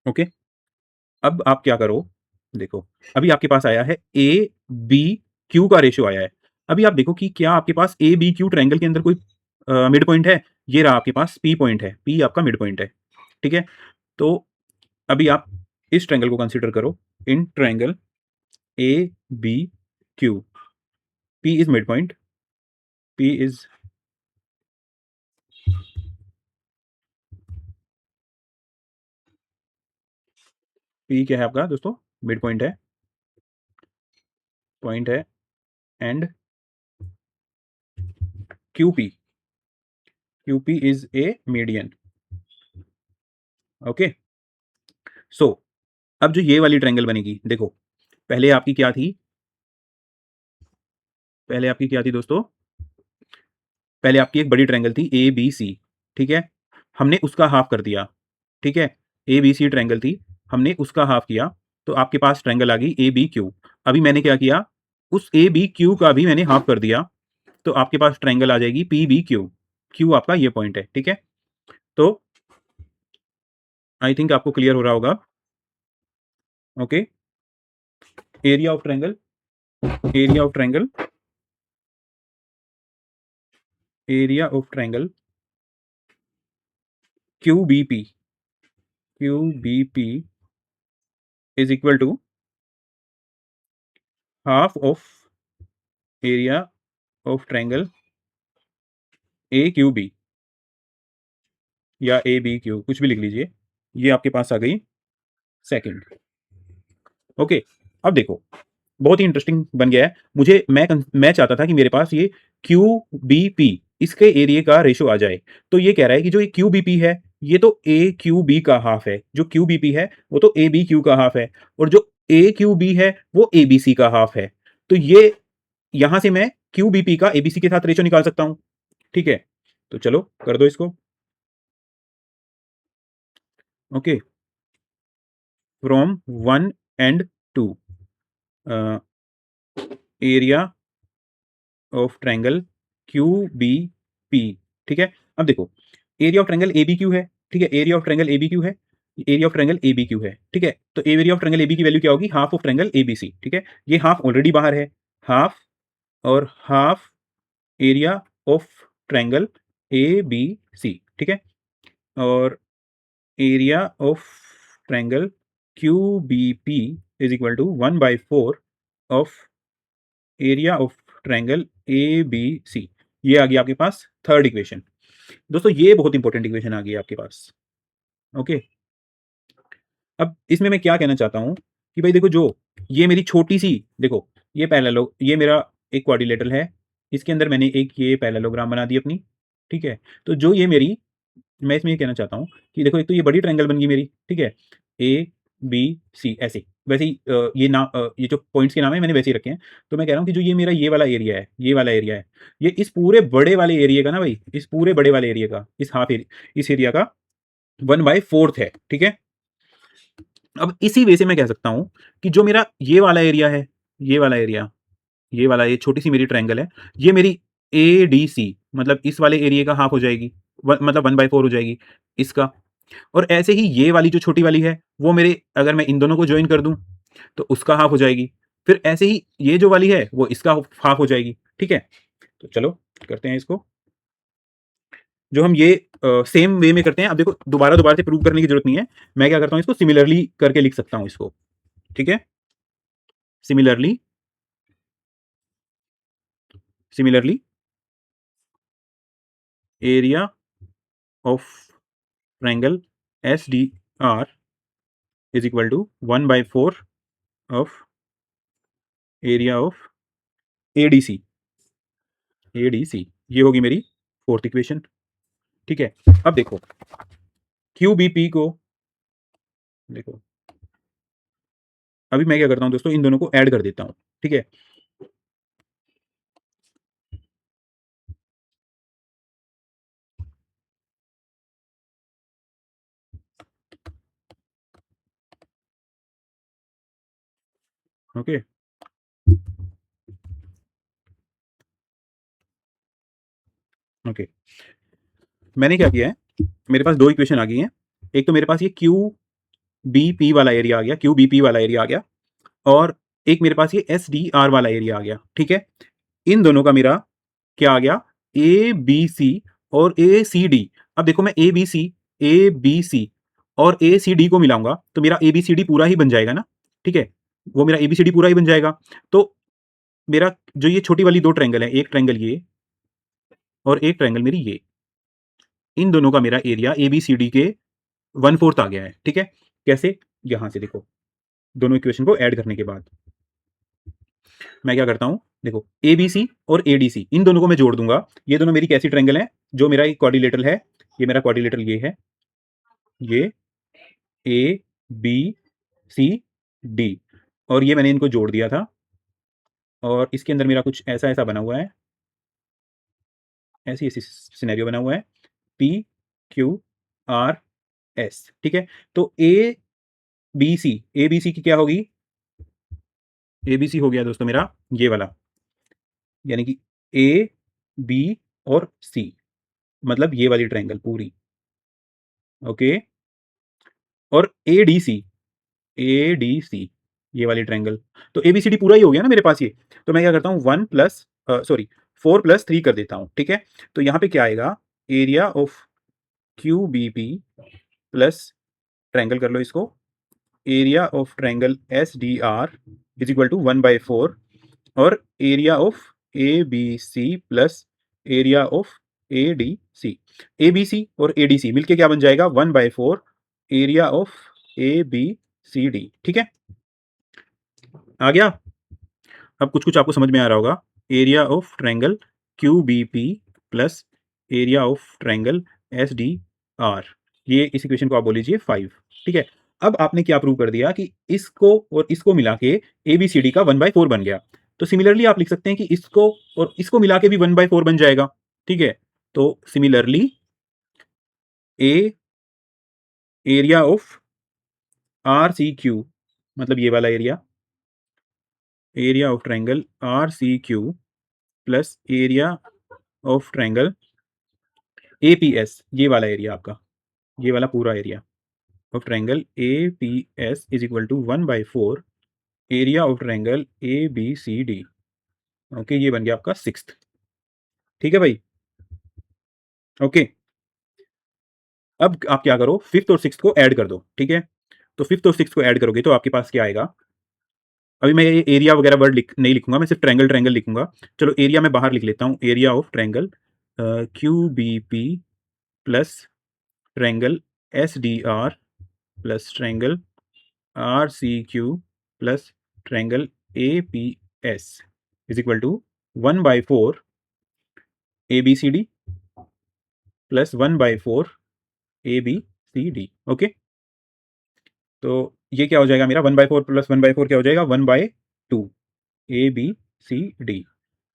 ओके? अब आप क्या करो, देखो, अभी आपके पास आया है ए, बी, क्यू का रेशियो आया है। अभी आप देखो कि क्या आपके पास ए, बी, क्यू ट्रायंगल के अंदर कोई मिड पॉइंट है? ये रहा आपके पास पी पॉइंट है, पी आपका मिड पॉइंट है, ठीक है? तो अभी आप इस ट्रायंगल को कंसीडर करो, in triangle A, B, Q, P is mid point, P is P क्या है आपका दोस्तों? मिड पॉइंट है and QP, QP is a median, okay? So अब जो ये वाली ट्रायंगल बनेगी, देखो, पहले आपकी क्या थी? पहले आपकी क्या थी दोस्तों? पहले आपकी एक बड़ी ट्रायंगल थी ए बी सी, ठीक है? हमने उसका हाफ कर दिया, ठीक है? ए बी सी ट्रायंगल थी, हमने उसका हाफ किया, तो आपके पास ट्रायंगल आ गई ए बी क्यू। अभी मैंने क्या किया, उस ए बी क्यू का भी मैंने हाफ कर दिया, तो आपके पास ट्रायंगल आ जाएगी पी बी क्यू। क्यू आपका ये पॉइंट है, ठीक है? तो आई थिंक आपको क्लियर हो रहा होगा, okay? Area of triangle area of triangle area of triangle Q B P, Q B P is equal to half of area of triangle A Q B या A B Q, कुछ भी लिख लीजिए। ये आपके पास आ गई सेकंड, ओके? अब देखो, बहुत ही इंटरेस्टिंग बन गया है। मैं चाहता था कि मेरे पास ये क्यू बी पी इसके एरिया का रेशियो आ जाए। तो ये कह रहा है कि जो ये क्यू बी पी है, ये तो ए क्यू बी का हाफ है। जो क्यू बी पी है वो तो ए बी क्यू का हाफ है और जो ए क्यू बी है वो ए बी सी का हाफ है। तो ये यहां से मैं क्यू बी पी का ए बी सी के साथ रेशियो निकाल सकता हूं, ठीक है? तो चलो कर दो इसको, okay? From 1 and 2 area of triangle Q B P, ठीक है? अब देखो, area of triangle A B Q है, ठीक है? Area of triangle A B Q है, area of triangle A B Q है, ठीक है? तो area of triangle A B की वैल्यू क्या होगी? Half of triangle A B C, ठीक है? ये हाफ ऑलरेडी बाहर है, हाफ और half area of triangle A B C, ठीक है, और area of triangle Q B P is equal to 1/4 of area of triangle A B C. ये आ गया आपके पास थर्ड इक्वेशन। दोस्तों ये बहुत इंपॉर्टेंट इक्वेशन आ गई आपके पास। ओके, अब इसमें मैं क्या कहना चाहता हूं कि भाई देखो, जो ये मेरी छोटी सी, देखो ये पैरेललो, ये मेरा एक क्वाड्रिलेटरल है, इसके अंदर मैंने एक ये पैरेललोग्राम बना दी अपनी, ठीक है। तो जो ये मेरी, मैं इसमें ये कहना चाहता हूँ कि देखो, एक तो ये बड़ी ट्रायंगल बन गई मेरी, ठीक है, ए बी सी ऐसे, वैसे ही ये जो पॉइंट्स के नाम है मैंने वैसे ही रखे हैं। तो मैं कह रहा हूँ कि जो ये मेरा ये वाला एरिया है, ये वाला एरिया है, ये इस पूरे बड़े वाले एरिया का ना भाई, इस पूरे बड़े वाले एरिया का, इस हाफ एरिया, इस एरिया का 1/4 है, ठीक है। अब इसी वे से मैं कह सकता हूं कि जो मेरा ये वाला एरिया है, ये वाला एरिया, ये वाला, ये छोटी सी मेरी ट्रायंगल है, ये मेरी ए डी सी, मतलब इस वाले एरिया का हाफ हो जाएगी, मतलब 1/4 हो जाएगी इसका। और ऐसे ही ये वाली जो छोटी वाली है, वो मेरे, अगर मैं इन दोनों को ज्वाइन कर दूं तो उसका हाफ हो जाएगी। फिर ऐसे ही ये जो वाली है वो इसका हाफ हो जाएगी, ठीक है। तो चलो करते हैं इसको, जो हम ये सेम वे में करते हैं। अब देखो, दोबारा दोबारा से प्रूव करने की जरूरत नहीं है, मैं क्या करता हूं, इसको सिमिलरली करके लिख सकता हूं इसको, ठीक है। Similarly, similarly area of triangle S D R is equal to 1/4 of area of A D C, A D C, ये होगी मेरी फोर्थ इक्वेशन, ठीक है। अब देखो, क्यू बी पी को, देखो अभी मैं क्या करता हूं दोस्तों, इन दोनों को ऐड कर देता हूं, ठीक है। ओके, ओके, मैंने क्या किया है, मेरे पास दो इक्वेशन आ गई हैं। एक तो मेरे पास ये क्यू बी पी वाला एरिया आ गया, क्यू बी पी वाला एरिया आ गया, और एक मेरे पास ये एस डी आर वाला एरिया आ गया, ठीक है। इन दोनों का मेरा क्या आ गया, ए बी सी और ए सी डी। अब देखो, मैं ए बी सी और ए सी डी को मिलाऊंगा तो मेरा ए बी सी डी पूरा ही बन जाएगा ना, ठीक है, वो मेरा ए बी सी डी पूरा ही बन जाएगा। तो मेरा जो ये छोटी वाली दो ट्रायंगल है, एक ट्रायंगल ये और एक ट्रायंगल मेरी ये, इन दोनों का मेरा area A B C D के 1/4 आ गया है, ठीक है। कैसे, यहां से देखो, दोनों इक्वेशन को ऐड करने के बाद मैं क्या करता हूं, देखो ए बी सी और ए डी सी, इन दोनों को मैं जोड़ दूंगा। ये दोनों मेरी कैसी ट्रायंगल है, जो मेरा एक क्वाड्रिलेटरल है, ये मेरा क्वाड्रिलेटरल ये है, ये ए बी सी डी, और ये मैंने इनको जोड़ दिया था, और इसके अंदर मेरा कुछ ऐसा ऐसा बना हुआ है, ऐसी ऐसी सिनेरियो बना हुआ है, पी क्यू आर एस, ठीक है। तो ए बी सी की क्या होगी, ए बी सी हो गया दोस्तों मेरा ये वाला, यानी कि ए बी और सी, मतलब ये वाली ट्रायंगल पूरी, ओके। और ए डी सी, ये वाली ट्रायंगल, तो ए बी सी डी पूरा ही हो गया ना मेरे पास ये। तो मैं क्या करता हूँ, 4 + 3 कर देता हूँ, ठीक है। तो यहाँ पे क्या आएगा, area of Q B P plus, triangle कर लो इसको, area of triangle S D R is equal to 1/4, और area of A B C plus area of A D C. A B C और ए डी सी मिलके क्या बन जाएगा, 1/4 area of A B C D, ठीक है। आ गया। अब कुछ कुछ आपको समझ में आ रहा होगा, area of triangle Q B P plus area of triangle S D R, ये इस इक्वेशन को आप बोल लीजिए 5, ठीक है। अब आपने क्या प्रूव कर दिया कि इसको और इसको मिला के ए बी सी डी का 1/4 बन गया। तो सिमिलरली आप लिख सकते हैं कि इसको और इसको मिला के भी 1/4 बन जाएगा, ठीक है। तो similarly a area of R C Q, मतलब ये वाला area, area of triangle R C Q plus area of triangle A P S, ये वाला एरिया आपका, ये वाला पूरा area of triangle A P S is equal to 1/4 area of triangle A B C D, okay. ये बन गया आपका सिक्स्थ, ठीक है भाई। ओके, अब आप क्या करो, फिफ्थ और सिक्स को ऐड कर दो, ठीक है। तो फिफ्थ और सिक्स को ऐड करोगे तो आपके पास क्या आएगा। अभी मैं ये एरिया वगैरह वर्ड नहीं लिखूंगा, मैं सिर्फ ट्रायंगल ट्रायंगल लिखूंगा। चलो एरिया मैं बाहर लिख लेता हूँ, area of triangle Q B P plus triangle S D R plus triangle R C Q plus triangle A P S is equal to 1/4 A B C D plus 1/4 A B C D. Okay, तो ये क्या हो जाएगा मेरा, 1/4 plus 1/4 क्या हो जाएगा, 1/2 A B C D.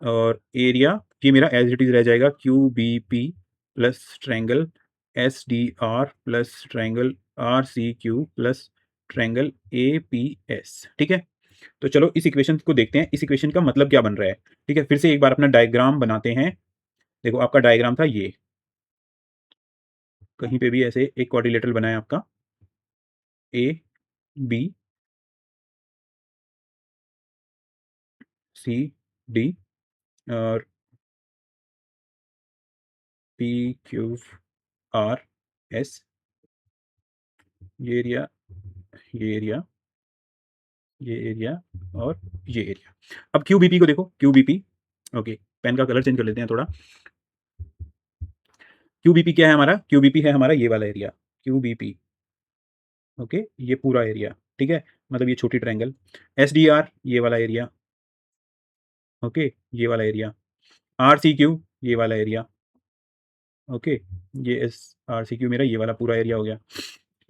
और एरिया ये मेरा एज इट इज रह जाएगा, Q B P plus triangle S D R plus triangle R C Q plus triangle A P S. ठीक है, तो चलो इस इक्वेशन को देखते हैं, इस इक्वेशन का मतलब क्या बन रहा है। ठीक है, फिर से एक बार अपना डायग्राम बनाते हैं। देखो आपका डायग्राम था ये, कहीं पे भी ऐसे एक क्वाड्रिलेटरल बना है आपका, ए बी सी डी और पी क्यू आर एस, ये एरिया, ये एरिया, ये एरिया और ये एरिया। अब क्यूबीपी को देखो, क्यूबीपी, ओके पेन का कलर चेंज कर लेते हैं थोड़ा। क्यूबीपी क्या है हमारा, क्यूबीपी है हमारा ये वाला एरिया, क्यूबीपी। ओके, ये पूरा एरिया, ठीक है, मतलब ये छोटी ट्रायंगल। एस डी आर ये वाला एरिया, ओके, ये वाला एरिया। आर सी क्यू ये वाला एरिया, ओके, ये एस आर सी क्यू मेरा ये वाला पूरा एरिया हो गया।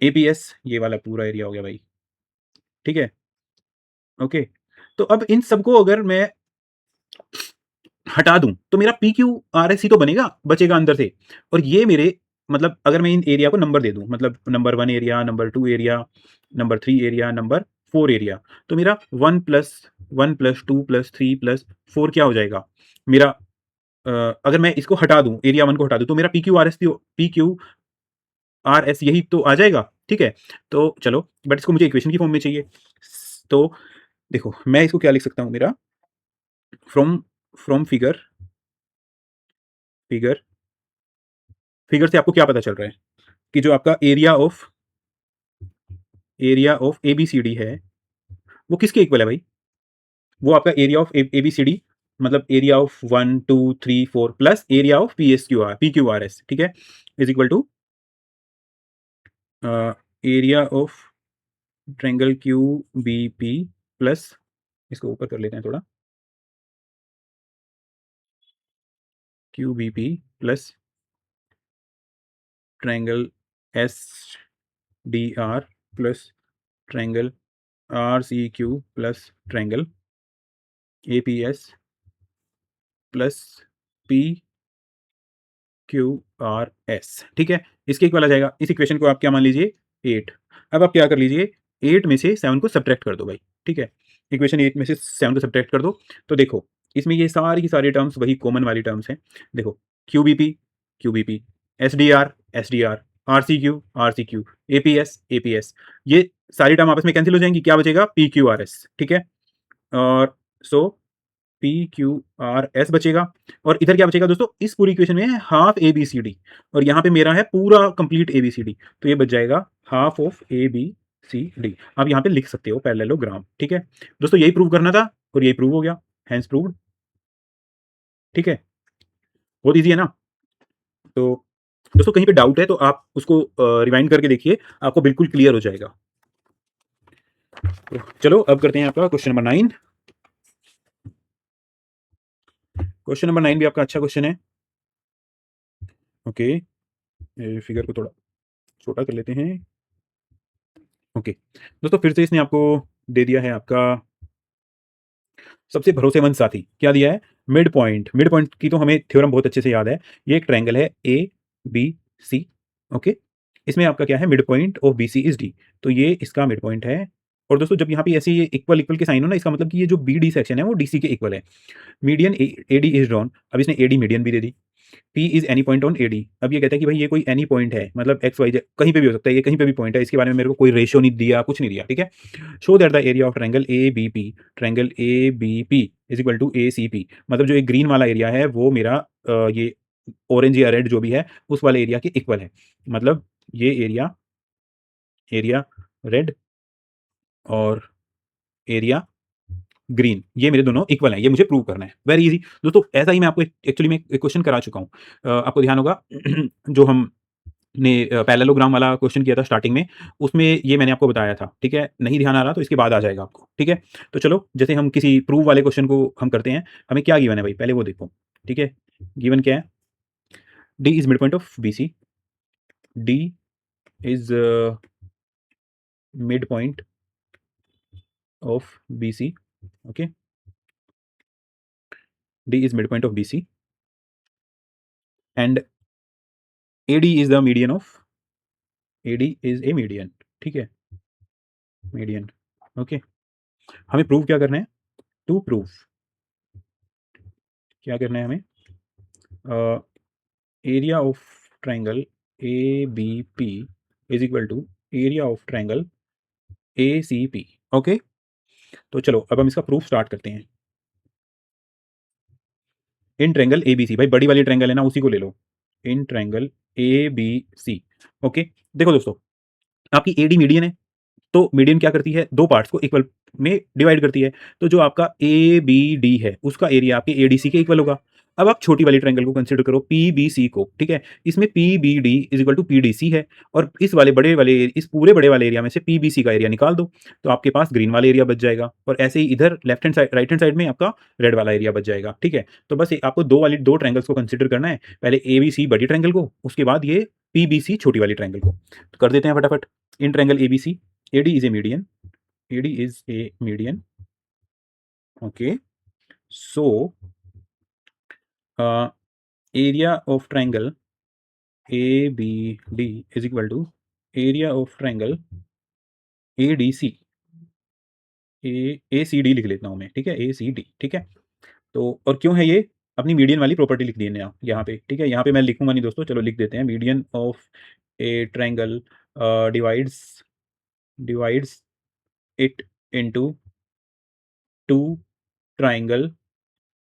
एपीएस ये वाला पूरा एरिया हो गया भाई, ठीक है। ओके, तो अब इन सबको अगर मैं हटा दूं तो मेरा पी क्यू आर एस ही तो बनेगा, बचेगा अंदर से। और ये मेरे मतलब अगर मैं इन एरिया को नंबर दे दूं, मतलब number 1 area, number 2 area, number 3 area, number 4 area, तो मेरा 1+1+2+3+4 क्या हो जाएगा मेरा। अगर मैं इसको हटा दूं, एरिया 1 को हटा दूं, तो मेरा पी क्यू आर एस यही तो आ जाएगा। ठीक है, तो चलो बट इसको मुझे इक्वेशन की फॉर्म में चाहिए। तो देखो मैं इसको क्या लिख सकता हूं, मेरा from from figure, figure figure से आपको क्या पता चल रहा है कि जो आपका area of A B C D है वो किसके इक्वल है भाई, वो आपका area of A B C D, मतलब area of 1 2 3 4 plus area of P Q R S, ठीक है, is equal to area of triangle Q B P plus, इसको ऊपर कर लेते हैं थोड़ा, Q B P plus triangle S D R plus triangle R C Q plus triangle A P S plus P Q R S. ठीक है, इसके equal आ जाएगा। इस इक्वेशन को आप क्या मान लीजिए, 8। अब आप क्या कर लीजिए, 8 में से 7 को सब्ट्रैक्ट कर दो भाई। ठीक है, इक्वेशन 8 में से 7 को सब्ट्रैक्ट कर दो, तो देखो इसमें ये सारी की सारी टर्म्स वही कॉमन वाली टर्म्स हैं। देखो QBP, QBP, S D R, S D R, R C Q, R C Q, APS, APS, ये सारी टर्म आपस में कैंसिल हो जाएंगी, क्या बचेगा, पी क्यू आर एस। ठीक है, और सो पी क्यू आर एस बचेगा। और इधर क्या बचेगा दोस्तों, इस पूरी इक्वेशन में है half A B C D, और यहाँ पे मेरा है पूरा complete A B C D, तो ये बच जाएगा half of A B C D. आप यहाँ पे लिख सकते हो पैरेललोग्राम। ठीक है दोस्तों, यही प्रूव करना था और यही प्रूव हो गया, हैंस प्रूव्ड। ठीक है, बहुत ईजी है ना। तो दोस्तों कहीं पे डाउट है तो आप उसको रिवाइंड करके देखिए, आपको बिल्कुल क्लियर हो जाएगा। तो चलो अब करते हैं आपका क्वेश्चन नंबर 9। क्वेश्चन नंबर 9 भी आपका अच्छा क्वेश्चन है। ओके, फिगर को थोड़ा छोटा कर लेते हैं। ओके दोस्तों, फिर से इसने आपको दे दिया है आपका सबसे भरोसेमंद साथी, क्या दिया है, मिड पॉइंट। मिड पॉइंट की तो हमें थ्योरम बहुत अच्छे से याद है। ये एक ट्रायंगल है ए बी सी, ओके, इसमें आपका क्या है, mid point of B C is D, तो ये इसका मिड पॉइंट है। और दोस्तों जब यहाँ पे ऐसे ये इक्वल इक्वल के साइन हो ना, इसका मतलब कि ये जो बी डी सेक्शन है वो डी सी के इक्वल है। Median A D is drawn, अब इसने ए डी मीडियन भी दे दी। P is any point on A D. अब ये कहता है कि भाई ये कोई एनी पॉइंट है, मतलब एक्स वाई जेड कहीं पे भी हो सकता है, ये कहीं पे भी पॉइंट है, इसके बारे में मेरे को कोई रेशियो नहीं दिया, कुछ नहीं दिया, ठीक है। Show that the area of triangle A B P is equal to A C P. मतलब जो एक ग्रीन वाला एरिया है वो मेरा ये ऑरेंज या रेड जो भी है उस वाले एरिया के इक्वल है। मतलब ये एरिया एरिया रेड और एरिया ग्रीन, ये मेरे दोनों इक्वल हैं, ये मुझे प्रूव करना है। वेरी इजी दोस्तों, ऐसा ही मैं आपको एक्चुअली में एक क्वेश्चन करा चुका हूँ। आपको ध्यान होगा जो हमने पैरेललोग्राम वाला क्वेश्चन किया था स्टार्टिंग में, उसमें ये मैंने आपको बताया था, ठीक है। नहीं ध्यान आ रहा तो इसके बाद आ जाएगा आपको, ठीक है। तो चलो जैसे हम किसी प्रूव वाले क्वेश्चन को हम करते हैं, हमें क्या गिवन है भाई पहले वो देखो, ठीक है। गिवन क्या है, D is mid point of B C, D is mid point of B C, okay, D is mid point of B C and AD is the median of, AD is a median, ठीक है, median, okay. हमें prove क्या करना है, to prove क्या करना है हमें, area of triangle A B P is equal to area of triangle A C P, okay. तो चलो अब हम इसका प्रूफ स्टार्ट करते हैं। इन ट्रायंगल ए बी सी, भाई बड़ी वाली ट्रायंगल है ना उसी को ले लो, in triangle A B C, okay. देखो दोस्तों, आपकी एडी मीडियन है, तो मीडियन क्या करती है, दो पार्ट्स को इक्वल में डिवाइड करती है। तो जो आपका ए बी डी है उसका एरिया आपके ए डी सी के इक्वल होगा। अब आप छोटी वाली ट्रायंगल को कंसीडर करो पी बी सी को, ठीक है। इसमें P B D is equal to P D C है, और इस वाले बड़े वाले, इस पूरे बड़े वाले एरिया में से पी बी सी का एरिया निकाल दो, तो आपके पास ग्रीन वाला एरिया बच जाएगा, और ऐसे ही इधर left hand side right hand side में आपका रेड वाला एरिया बच जाएगा, ठीक है। तो बस आपको दो ट्रायंगल्स को कंसिडर करना है, पहले ए बी सी बड़ी ट्रायंगल को, उसके बाद ये पी बी सी छोटी वाली ट्रायंगल को। तो कर देते हैं फटाफट। In triangle A B C, AD is a median, AD is a median, okay. So area of triangle ABD is equal to area of triangle ADC, ACD लिख लेता हूँ मैं, ठीक है, ACD, ठीक है। तो और क्यों है ये, अपनी मीडियन वाली प्रॉपर्टी लिख दी है यहाँ पे, ठीक है। यहाँ पे मैं लिखूंगा नहीं दोस्तों, चलो लिख देते हैं, median of a triangle divides divides it into two triangle,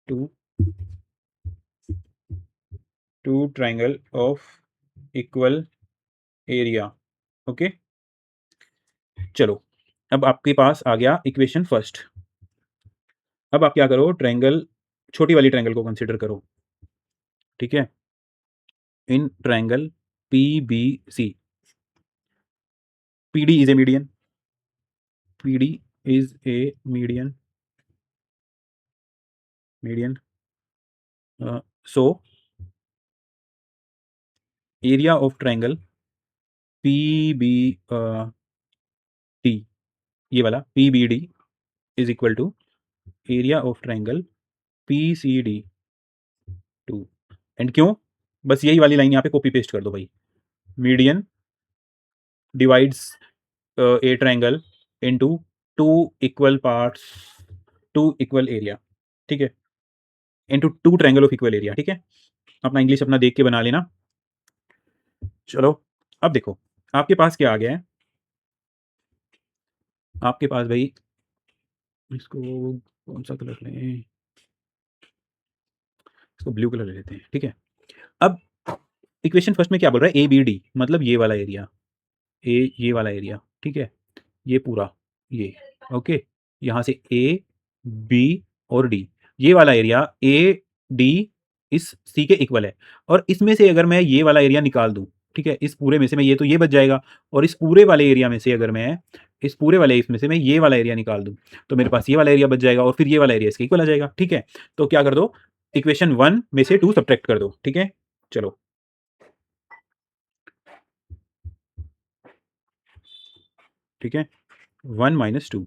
two two triangle of equal area, okay. चलो अब आपके पास आ गया इक्वेशन फर्स्ट। अब आप क्या करो, ट्रायंगल छोटी वाली ट्रायंगल को कंसीडर करो, ठीक है। In triangle P B C, P D is a median, P D is a median, median, so area of triangle P B T, ये वाला P B D is equal to area of triangle P C D two. And क्यों, बस यही वाली line यहाँ पे copy paste कर दो भाई, median divides a triangle into two equal parts, two equal area, ठीक है, into two triangle of equal area, ठीक है। अपना इंग्लिश अपना देख के बना लेना। चलो अब देखो आपके पास क्या आ गया है, आपके पास भाई, इसको कौन सा कलर लें, इसको ब्लू कलर ले लेते हैं, ठीक है। अब इक्वेशन फर्स्ट में क्या बोल रहा है, ए बी डी, मतलब ये वाला एरिया, ये वाला एरिया, ठीक है, ये पूरा, ये, ओके। यहाँ से ए बी और डी, ये वाला एरिया ए डी इस सी के इक्वल है, और इसमें से अगर मैं ये वाला एरिया निकाल दूं, ठीक है, इस पूरे में से मैं, ये तो ये बच जाएगा, और इस पूरे वाले एरिया में से अगर मैं, इस पूरे वाले इसमें से मैं ये वाला एरिया निकाल दूं, तो मेरे पास ये वाला एरिया बच जाएगा, और फिर ये वाला एरिया इसके इक्वल आ जाएगा, ठीक है। तो क्या कर दो, इक्वेशन 1 में से 2 सब्ट्रैक्ट कर दो, ठीक है। चलो ठीक है, 1 माइनस 2,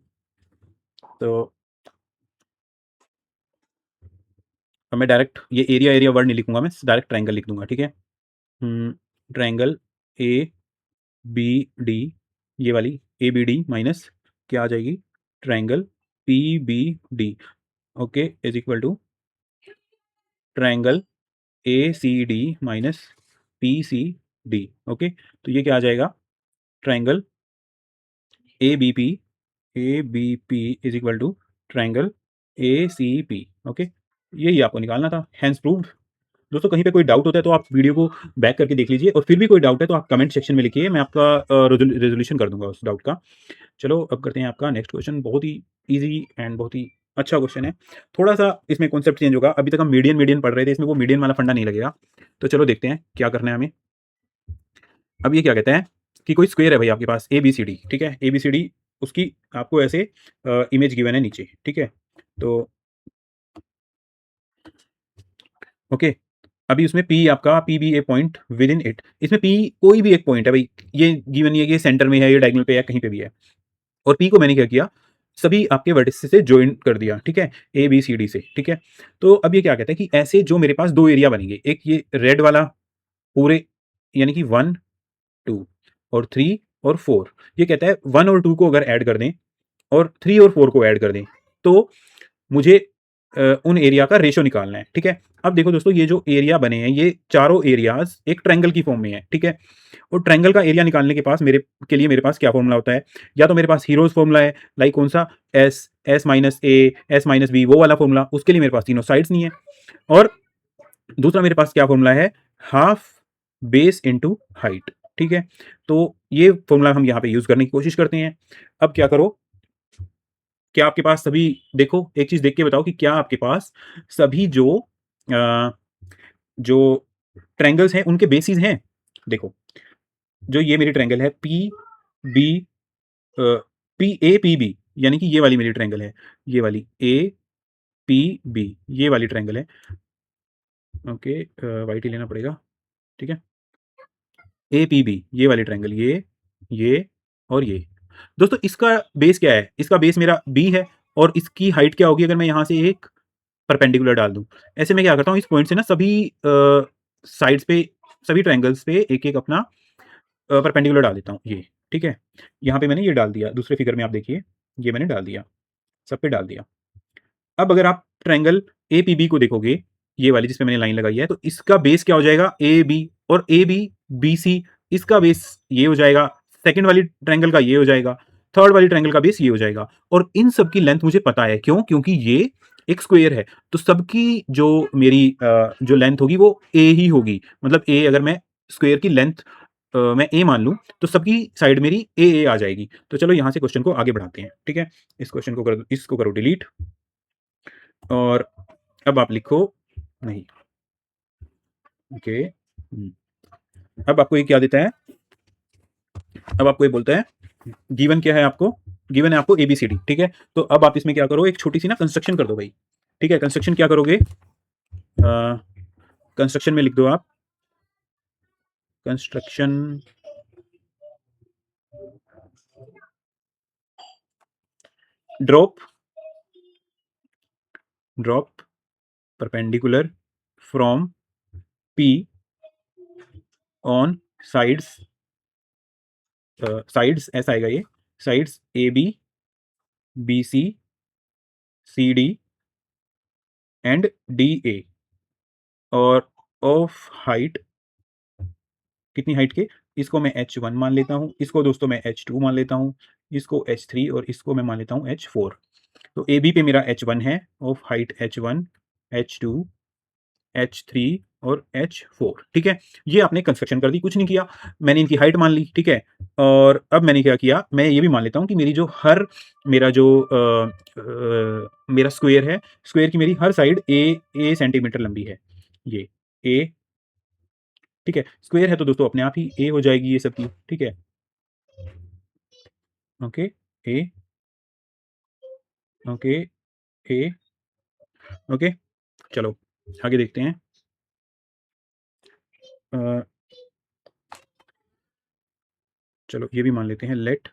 तो अब मैं डायरेक्ट ये एरिया एरिया वर्ड नहीं लिखूंगा, मैं डायरेक्ट ट्रायंगल लिख दूंगा, ठीक है। ट्रायंगल ए बी डी, ये वाली ए बी डी माइनस क्या आ जाएगी, triangle P B D, okay, is equal to triangle A C D minus P C D. Okay, तो ये क्या आ जाएगा, triangle A B P, A B P is equal to triangle A C P. Okay, यही आपको निकालना था, hence proved. दोस्तों कहीं पे कोई डाउट होता है तो आप वीडियो को बैक करके देख लीजिए, और फिर भी कोई डाउट है तो आप कमेंट सेक्शन में लिखिए, मैं आपका रेजोल्यूशन कर दूंगा उस डाउट का। चलो अब करते हैं आपका नेक्स्ट क्वेश्चन, बहुत ही इजी एंड बहुत ही अच्छा क्वेश्चन है। थोड़ा सा इसमें कॉन्सेप्ट चेंज होगा, अभी तक हम मीडियन मीडियन पढ़ रहे थे, इसमें वो मीडियन वाला फंडा नहीं लगेगा। तो चलो देखते हैं क्या करना है हमें। अब ये क्या कहते हैं कि कोई स्क्वायर है भाई आपके पास ए बी सी डी, ठीक है, ए बी सी डी, उसकी आपको ऐसे इमेज गिवन है नीचे, ठीक है। तो ओके, अभी उसमें पी आपका P be a point within it, इसमें पी कोई भी एक पॉइंट है भाई, ये गिवन नहीं है कि सेंटर में है, ये डायगोनल पे है, कहीं पे भी है। और पी को मैंने क्या किया, सभी आपके वर्टिसेस से ज्वाइन कर दिया, ठीक है, ए बी सी डी से, ठीक है। तो अब ये क्या कहता है कि ऐसे जो मेरे पास दो एरिया बनेंगे, एक ये रेड वाला पूरे, यानी कि 1 2 और 3 और 4, ये कहता है 1 और 2 को अगर ऐड कर दें और 3 और 4 को ऐड कर दें तो मुझे उन एरिया का रेशो निकालना है, ठीक है। अब देखो दोस्तों, ये जो एरिया बने हैं ये चारों एरियाज एक ट्रायंगल की फॉर्म में है, ठीक है। और ट्रायंगल का एरिया निकालने के पास मेरे पास क्या फॉर्मूला होता है, या तो मेरे पास हीरोज फॉर्मूला है, लाइक कौन सा, S S minus A S minus B, वो वाला फॉर्मूला, उसके लिए मेरे पास तीनों साइड्स नहीं है। और दूसरा मेरे पास क्या फॉर्मूला है, हाफ बेस इनटू हाइट, ठीक है। तो ये फॉर्मूला हम यहाँ पे यूज करने की कोशिश करते हैं। अब क्या करो, क्या आपके पास सभी, देखो एक चीज देख के बताओ कि क्या आपके पास सभी अ, जो ट्रायंगल्स हैं उनके बेसिस हैं। देखो, जो ये मेरी ट्रायंगल है P B, P A P B, यानी कि ये वाली मेरी ट्रायंगल है, ये वाली ए पी बी, ये वाली ट्रायंगल है। ओके, वाइट ही लेना पड़ेगा, ठीक है। ए पी बी, ये वाली ट्रायंगल, ये और ये। दोस्तों इसका बेस क्या है, इसका बेस मेरा बी है, और इसकी हाइट क्या होगी अगर मैं यहाँ से एक परपेंडिकुलर डाल दूं। ऐसे मैं क्या करता हूँ, इस पॉइंट से ना सभी साइड्स पे, सभी ट्रायंगल्स पे एक एक अपना परपेंडिकुलर डाल देता हूँ, ये ठीक है। यहाँ पे मैंने ये डाल दिया, दूसरे फिगर में आप देखिए, ये मैंने डाल दिया, सब पे डाल दिया। अब अगर आप ट्रायंगल ए पी बी को देखोगे, ये वाली जिसपे मैंने लाइन लगाई है, तो इसका बेस क्या हो जाएगा, ए बी, और ए बी बी सी, इसका बेस ये हो जाएगा, सेकंड वाली ट्रायंगल का ये हो जाएगा, थर्ड वाली ट्रायंगल का बेस ये हो जाएगा। और इन सब की लेंथ मुझे पता है, क्यों, क्योंकि ये एक स्क्वायर है, तो सबकी जो मेरी जो लेंथ होगी वो ए ही होगी। मतलब ए, अगर मैं स्क्वायर की लेंथ मैं ए मान लूं तो सबकी साइड मेरी ए आ जाएगी। तो चलो यहां से क्वेश्चन को आगे बढ़ाते हैं, ठीक है। इस क्वेश्चन को करो, इसको करो डिलीट, और अब आप लिखो, नहीं, ओके, अब आपको ये क्या देता है, अब आपको ये बोलता है गिवन क्या है आपको, गिवन है आपको एबीसीडी, ठीक है। तो अब आप इसमें क्या करो, एक छोटी सी ना कंस्ट्रक्शन कर दो भाई, ठीक है। कंस्ट्रक्शन क्या करोगे, कंस्ट्रक्शन में लिख दो आप, construction drop, drop perpendicular from P on sides, sides ऐसा आएगा ये, sides A B B C C D and D A, और ऑफ हाइट, कितनी हाइट के, इसको मैं h1 मान लेता हूँ, इसको दोस्तों मैं h2 मान लेता हूँ, इसको h3, और इसको मैं मान लेता हूँ h4। तो ए बी पे मेरा h1 है, of height h1, h2, h3 और h4, ठीक है। ये आपने कंस्ट्रक्शन कर दी, कुछ नहीं किया, मैंने इनकी हाइट मान ली, ठीक है। और अब मैंने क्या किया, मैं ये भी मान लेता हूँ कि मेरी जो हर, मेरा जो मेरा स्क्वायर है, स्क्वायर की मेरी हर साइड ए सेंटीमीटर लंबी है, ये ए, ठीक है। स्क्वायर है तो दोस्तों अपने आप ही ए हो जाएगी ये सब की, ठीक है। ओके, ए, ओके, ए, ओके। चलो आगे देखते हैं। अ, चलो ये भी मान लेते हैं, let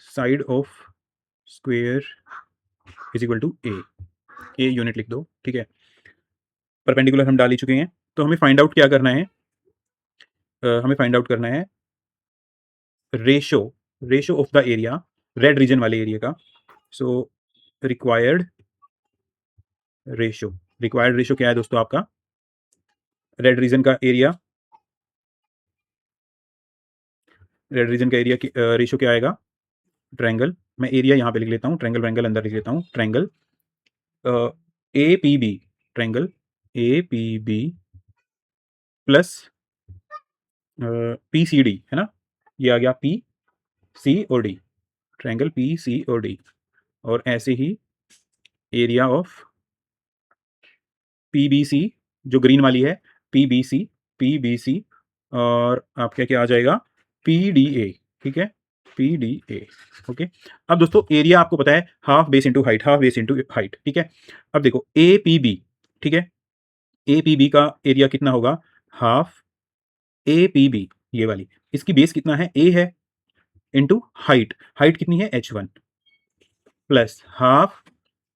side of square is equal to a unit लिख दो, ठीक है। परपेंडिकुलर हम डाल ही चुके हैं, तो हमें फाइंड आउट क्या करना है, हमें फाइंड आउट करना है ratio, ratio of the area, red region वाले एरिया का। So required ratio, required ratio क्या है दोस्तों आपका, रेड रीजन का एरिया, रेड रीजन का एरिया रेशियो क्या आएगा, ट्रायंगल, मैं एरिया यहाँ पे लिख लेता हूँ, ट्रायंगल ट्रायंगल अंदर लिख लेता हूँ, triangle A P B, triangle A P B plus P C D, है ना, ये आ गया पी सी और डी, ट्रायंगल पी सी और डी, और ऐसे ही area of P B C, जो ग्रीन वाली है, P B C, P B C, और आपका क्या आ जाएगा, पी डी ए, ठीक है, पी डी ए। ओके, अब दोस्तों एरिया आपको पता है half base into height, half base into height, ठीक है। अब देखो ए पी बी, ठीक है, ए पी बी का एरिया कितना होगा, हाफ ए पी बी, ये वाली, इसकी बेस कितना है, ए है, इंटू हाइट, हाइट कितनी है, H one, plus half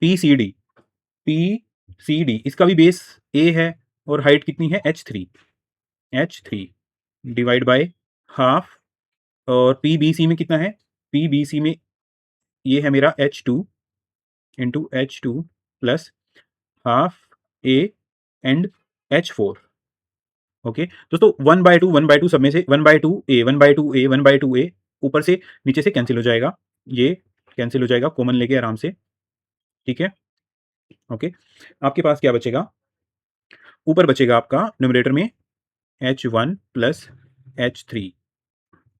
P C D, P C D इसका भी बेस ए है और हाइट कितनी है, H three, H three divide by half, और पी बी सी में कितना है, पी बी सी में ये है मेरा H two into H two plus half A and H four. Okay दोस्तों, वन बाय टू सब में से one by two A, one by two A, one by two A, ऊपर से नीचे से कैंसिल हो जाएगा, ये कैंसिल हो जाएगा, कॉमन लेके आराम से, ठीक है। ओके, आपके पास क्या बचेगा, ऊपर बचेगा आपका न्यूमरेटर में H one plus H three,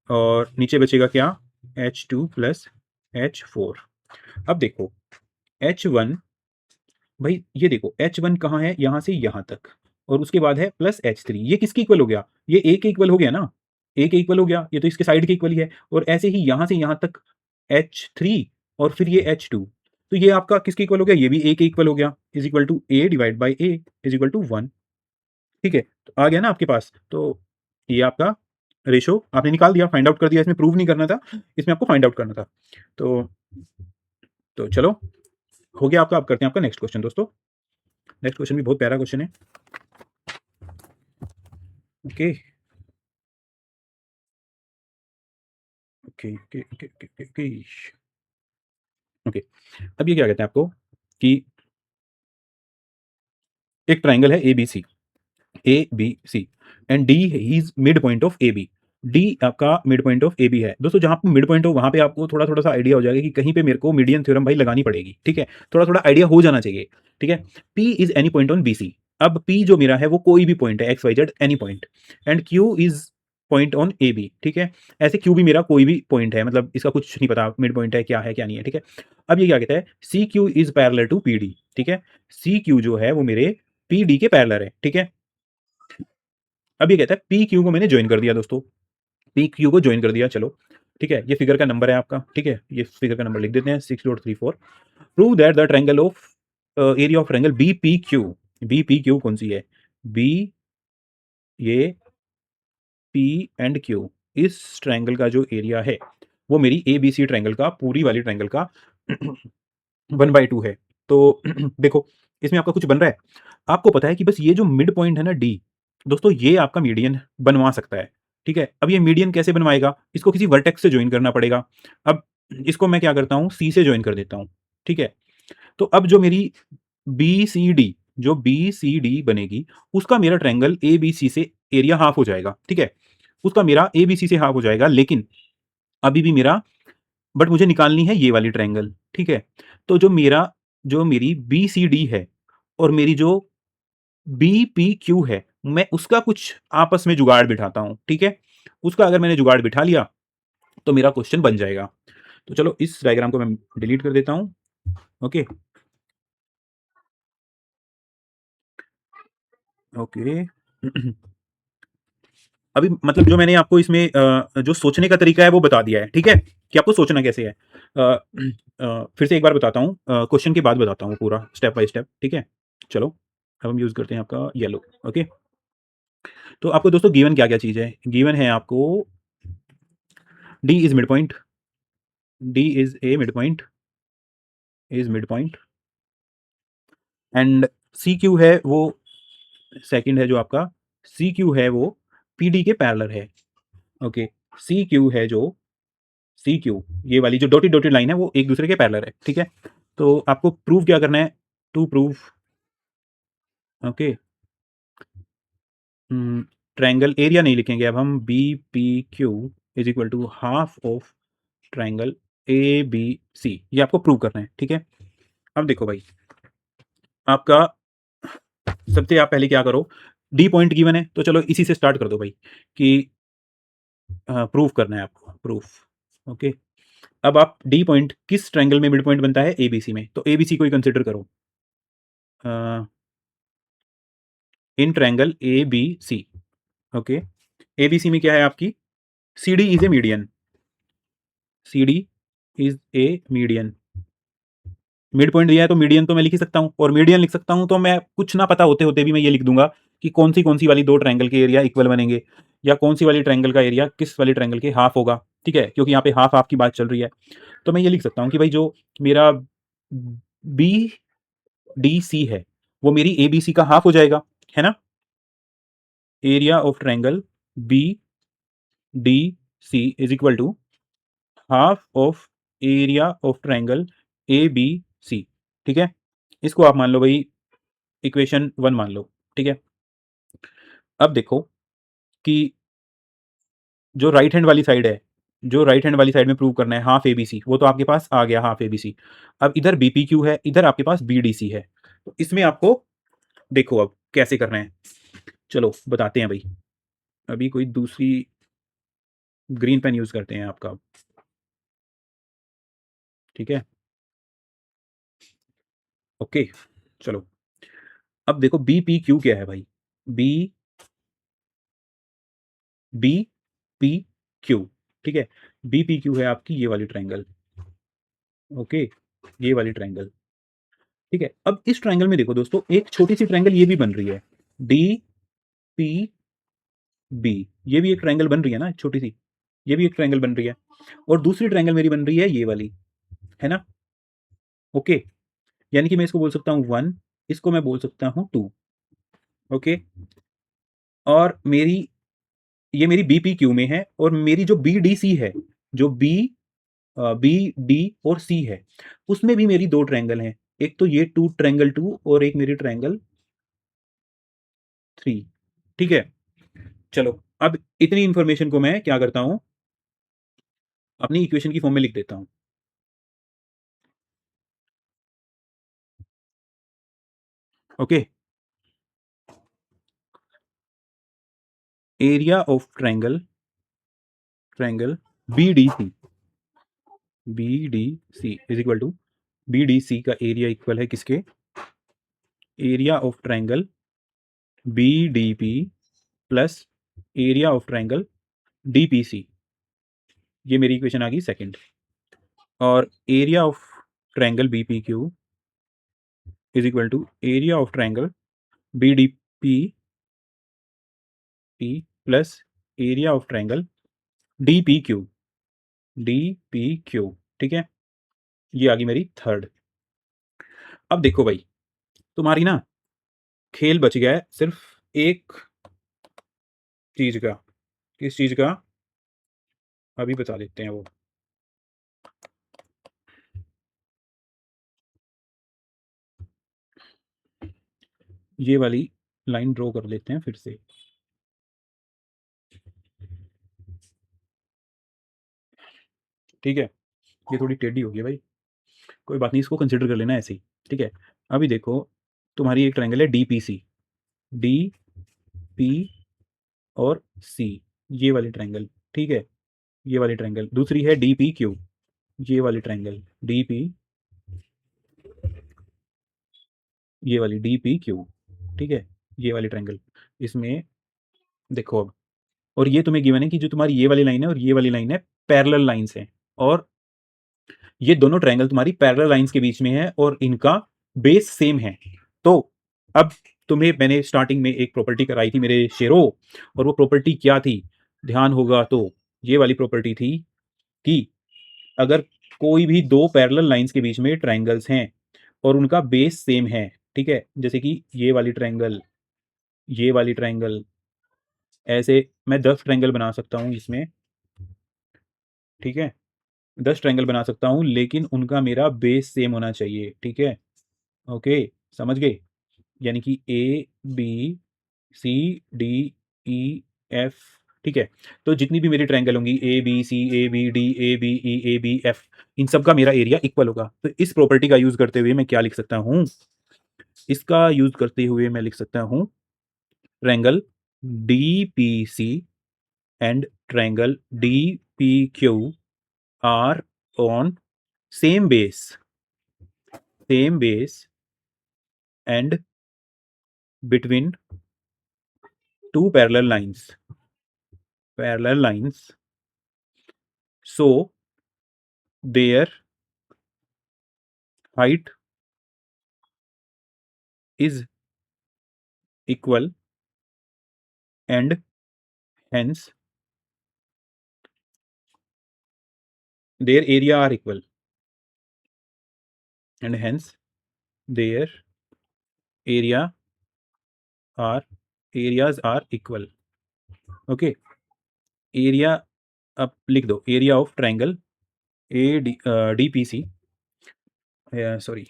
और नीचे बचेगा क्या, H two plus H four. अब देखो एच वन, भाई ये देखो एच वन कहाँ है, यहाँ से यहाँ तक, और उसके बाद है प्लस एच थ्री, ये किसके इक्वल हो गया, ये ए के इक्वल हो गया ना, ए के इक्वल हो गया, ये तो इसके साइड के इक्वल ही है, और ऐसे ही यहाँ से यहाँ तक एच थ्री, और फिर ये एच टू, तो ये आपका किसके इक्वल हो गया, ये भी ए के इक्वल हो गया, is equal to A divide by A is equal to one, ठीक है, तो आ गया ना आपके पास, तो ये आपका रेशो आपने निकाल दिया, फाइंड आउट कर दिया, इसमें प्रूव नहीं करना था, इसमें आपको फाइंड आउट करना था। तो चलो हो गया आपका, अब करते हैं आपका नेक्स्ट क्वेश्चन दोस्तों, नेक्स्ट क्वेश्चन भी बहुत प्यारा क्वेश्चन है। Okay okay okay okay okay okay okay, अब ये क्या कहते हैं आपको कि एक ट्राइंगल है A B C and D is mid point of A B, D आपका mid point of A B है दोस्तों, जहां पे मिड पॉइंट हो वहां पे आपको थोड़ा थोड़ा सा आइडिया हो जाएगा कि कहीं पे मेरे को मीडियन थ्योरम भाई लगानी पड़ेगी, ठीक है, थोड़ा थोड़ा आइडिया हो जाना चाहिए, ठीक है। P is any point on B C, अब पी जो मेरा है वो कोई भी पॉइंट है, X Y Z any point, and Q is point on A B, ठीक है, ऐसे क्यू भी मेरा कोई भी पॉइंट है, मतलब इसका कुछ नहीं पता मिड पॉइंट है क्या नहीं है, ठीक है। अब ये क्या कहता है, C Q is parallel to P D, ठीक है, सी क्यू जो है वो मेरे पी डी के पैरेलल है, ठीक है। अब ये कहता है पी क्यू को मैंने ज्वाइन कर दिया दोस्तों, पी क्यू को ज्वाइन कर दिया, चलो ठीक है, ये फिगर का नंबर है आपका, ठीक है, ये फिगर का नंबर लिख देते हैं 6.34। Prove that the triangle of area of triangle B P Q, B P Q कौन सी है, बी, ये पी एंड क्यू, इस ट्रायंगल का जो एरिया है वो मेरी ए बी सी ट्रायंगल का, पूरी वाली ट्रायंगल का 1/2 है। तो देखो इसमें आपका कुछ बन रहा है, आपको पता है कि बस ये जो मिड पॉइंट है ना डी, दोस्तों ये आपका मीडियन बनवा सकता है, ठीक है। अब ये मीडियन कैसे बनवाएगा, इसको किसी वर्टेक्स से ज्वाइन करना पड़ेगा, अब इसको मैं क्या करता हूँ, सी से ज्वाइन कर देता हूँ, ठीक है। तो अब जो मेरी बी सी डी, जो बी सी डी बनेगी, उसका मेरा ट्रायंगल ए बी सी से एरिया हाफ हो जाएगा, ठीक है, उसका मेरा ए बी सी से हाफ हो जाएगा, लेकिन अभी भी मेरा, बट मुझे निकालनी है ये वाली ट्रायंगल, ठीक है। तो जो मेरी बी सी डी है और मेरी जो बी पी क्यू है, मैं उसका कुछ आपस में जुगाड़ बिठाता हूं, ठीक है, उसका अगर मैंने जुगाड़ बिठा लिया तो मेरा क्वेश्चन बन जाएगा। तो चलो इस डायग्राम को मैं डिलीट कर देता हूं। ओके ओके अभी मतलब जो मैंने आपको इसमें जो सोचने का तरीका है वो बता दिया है, ठीक है, कि आपको सोचना कैसे है। फिर से एक बार बताता हूँ, क्वेश्चन के बाद बताता हूँ पूरा स्टेप बाय स्टेप, ठीक है। चलो अब हम यूज करते हैं आपका येलो। ओके, तो आपको दोस्तों गिवन क्या क्या चीज है, गिवन है आपको D is mid point, D is a mid point, is mid point, and C Q है वो सेकंड है जो आपका, सी क्यू है वो पी डी के पैरेलल है। ओके, सी क्यू है जो, सी क्यू ये वाली जो डॉटेड डॉटेड लाइन है वो एक दूसरे के पैरेलल है, ठीक है। तो आपको प्रूव क्या करना है, to prove, okay, triangle area नहीं लिखेंगे अब हम, B P Q is equal to half of triangle A B C, ये आपको प्रूव करना है, ठीक है। अब देखो भाई, आपका सबसे आप पहले क्या करो, डी पॉइंट गिवन है तो चलो इसी से स्टार्ट कर दो भाई, कि प्रूफ करना है आपको, प्रूफ। ओके, अब आप डी पॉइंट किस ट्रायंगल में मिड पॉइंट बनता है, एबीसी में, तो एबीसी को ही कंसिडर करो in triangle A B C. Okay, ABC में क्या है आपकी, C D is a median, C D is a median, midpoint दिया है तो मीडियन तो मैं लिख ही सकता हूं, और मीडियन लिख सकता हूं तो मैं कुछ ना पता होते होते भी मैं ये लिख दूंगा कि कौन सी वाली दो ट्रायंगल के एरिया इक्वल बनेंगे, या कौन सी वाली ट्रायंगल का एरिया किस वाली ट्रायंगल के हाफ होगा, ठीक है, क्योंकि यहाँ पे हाफ हाफ की बात चल रही है। तो मैं ये लिख सकता हूँ कि भाई जो मेरा बी डी सी है वो मेरी ए बी सी का हाफ हो जाएगा, है ना। Area of triangle B D C is equal to half of area of triangle A B C, ठीक है। इसको आप मान लो भाई इक्वेशन 1 मान लो, ठीक है। अब देखो कि जो राइट हैंड वाली साइड है, जो राइट हैंड वाली साइड में प्रूव करना है हाफ ए बी सी, वो तो आपके पास आ गया हाफ ए बी सी। अब इधर बी पी क्यू है, इधर आपके पास बी डी सी है, तो इसमें आपको देखो अब कैसे करना है, चलो बताते हैं भाई। अभी कोई दूसरी ग्रीन पेन यूज करते हैं आपका, ठीक है। ओके, चलो अब देखो बी पी क्यू क्या है भाई, बी बी पी क्यू, ठीक है। बी पी क्यू है आपकी ये वाली ट्रायंगल, ओके, ये वाली ट्रायंगल, ठीक है। अब इस ट्रायंगल में देखो दोस्तों, एक छोटी सी ट्रायंगल ये भी बन रही है, डी पी बी, ये भी एक ट्रायंगल बन रही है ना छोटी सी, ये भी एक ट्रायंगल बन रही है, और दूसरी ट्रायंगल मेरी बन रही है ये वाली, है ना। ओके, यानी कि मैं इसको बोल सकता हूं 1, इसको मैं बोल सकता हूं 2। ओके, और मेरी ये मेरी बी पी क्यू में है, और मेरी जो बी डी सी है, जो बी बी डी और सी है, उसमें भी मेरी दो ट्रायंगल हैं, एक तो ये टू ट्रायंगल 2 और एक मेरी ट्रायंगल 3, ठीक है। चलो अब इतनी इंफॉर्मेशन को मैं क्या करता हूं, अपनी इक्वेशन की फॉर्म में लिख देता हूं। Okay, area of triangle, triangle B D C, B D C is equal to, B D C का एरिया इक्वल है किसके, area of triangle B D P plus area of triangle D P C, ये मेरी equation आ गई second. और area of triangle B P Q is equal to area of triangle B D P P plus area of triangle D P Q, D P Q, ठीक है। ये आ गई मेरी थर्ड। अब देखो भाई, तुम्हारी ना खेल बच गया है सिर्फ एक चीज का, किस चीज का, अभी बता देते हैं वो। ये वाली लाइन ड्रॉ कर लेते हैं फिर से, ठीक है। ये थोड़ी टेढ़ी हो गई भाई, कोई बात नहीं, इसको कंसिडर कर लेना ऐसे ही, ठीक है। अभी देखो, तुम्हारी एक ट्रायंगल है D P C, D P और सी, ये वाली ट्रायंगल, ठीक है। ये वाली ट्रायंगल, दूसरी है डी पी क्यू, ये वाली ट्रायंगल डी पी, ये वाली डी पी क्यू, ठीक है, ये वाली ट्रायंगल। इसमें देखो अब, और ये तुम्हें गिवन है कि जो तुम्हारी ये वाली लाइन है और ये वाली लाइन है, पैरेलल लाइंस हैं, और ये दोनों ट्रायंगल तुम्हारी पैरेलल लाइंस के बीच में है, और इनका बेस सेम है। तो अब तुम्हें मैंने स्टार्टिंग में एक प्रॉपर्टी कराई थी मेरे शेरों, और वो प्रॉपर्टी क्या थी, ध्यान होगा तो ये वाली प्रॉपर्टी थी कि अगर कोई भी दो पैरेलल लाइंस के बीच में ट्रायंगल्स हैं और उनका बेस सेम है, ठीक है, जैसे कि ये वाली ट्रायंगल, ये वाली ट्रायंगल, ऐसे मैं 10 ट्रायंगल बना सकता हूँ इसमें, ठीक है, 10 ट्रायंगल बना सकता हूँ, लेकिन उनका मेरा बेस सेम होना चाहिए, ठीक है। ओके, समझ गए, यानी कि A B C D E F, ठीक है। तो जितनी भी मेरी ट्रायंगल होंगी A B C, A B D, A B E, A B F, इन सब का मेरा एरिया इक्वल होगा। तो इस प्रॉपर्टी का यूज करते हुए मैं क्या लिख सकता हूँ? इसका यूज करते हुए मैं लिख सकता हूँ triangle D P C and triangle D P Q are on same base and between two parallel lines, so their height is equal and hence their area are equal, and hence their area are areas are equal। Okay, area अब लिख दो, area of triangle A D P C, sorry,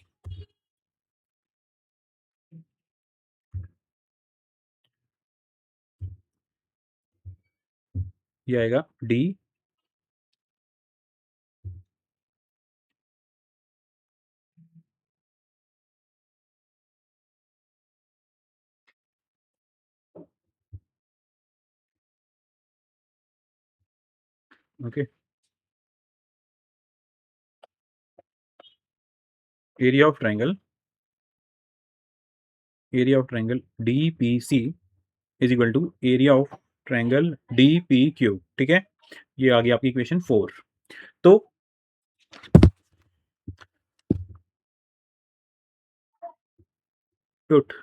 ये आएगा D okay, area of triangle D P C is equal to area of triangle D P Q, ठीक है। ये आ गया आपकी इक्वेशन 4। तो put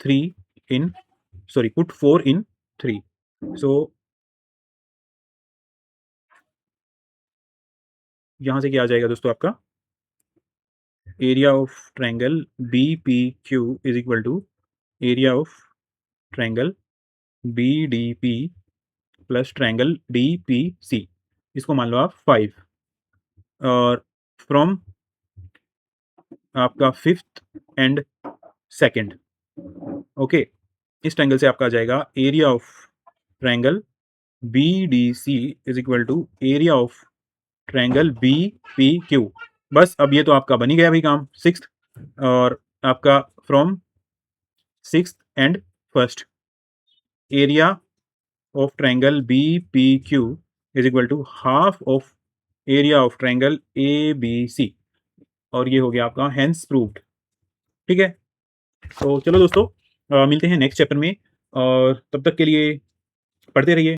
3 in, sorry, put 4 in 3, so यहां से क्या आ जाएगा दोस्तों आपका? Area of triangle B P Q is equal to area of triangle B D P plus triangle D P C, इसको मान लो आप 5, और फ्रॉम आपका फिफ्थ एंड सेकंड, ओके, इस ट्रायंगल से आपका आ जाएगा area of triangle B D C is equal to area of triangle B P Q. बस अब ये तो आपका बन ही गया भाई काम, सिक्स्थ, और आपका from sixth and first, area of triangle B P Q is equal to half of area of triangle A B C, और ये हो गया आपका हेंस प्रूव्ड, ठीक है। तो चलो दोस्तों, मिलते हैं नेक्स्ट चैप्टर में, और तब तक के लिए पढ़ते रहिए।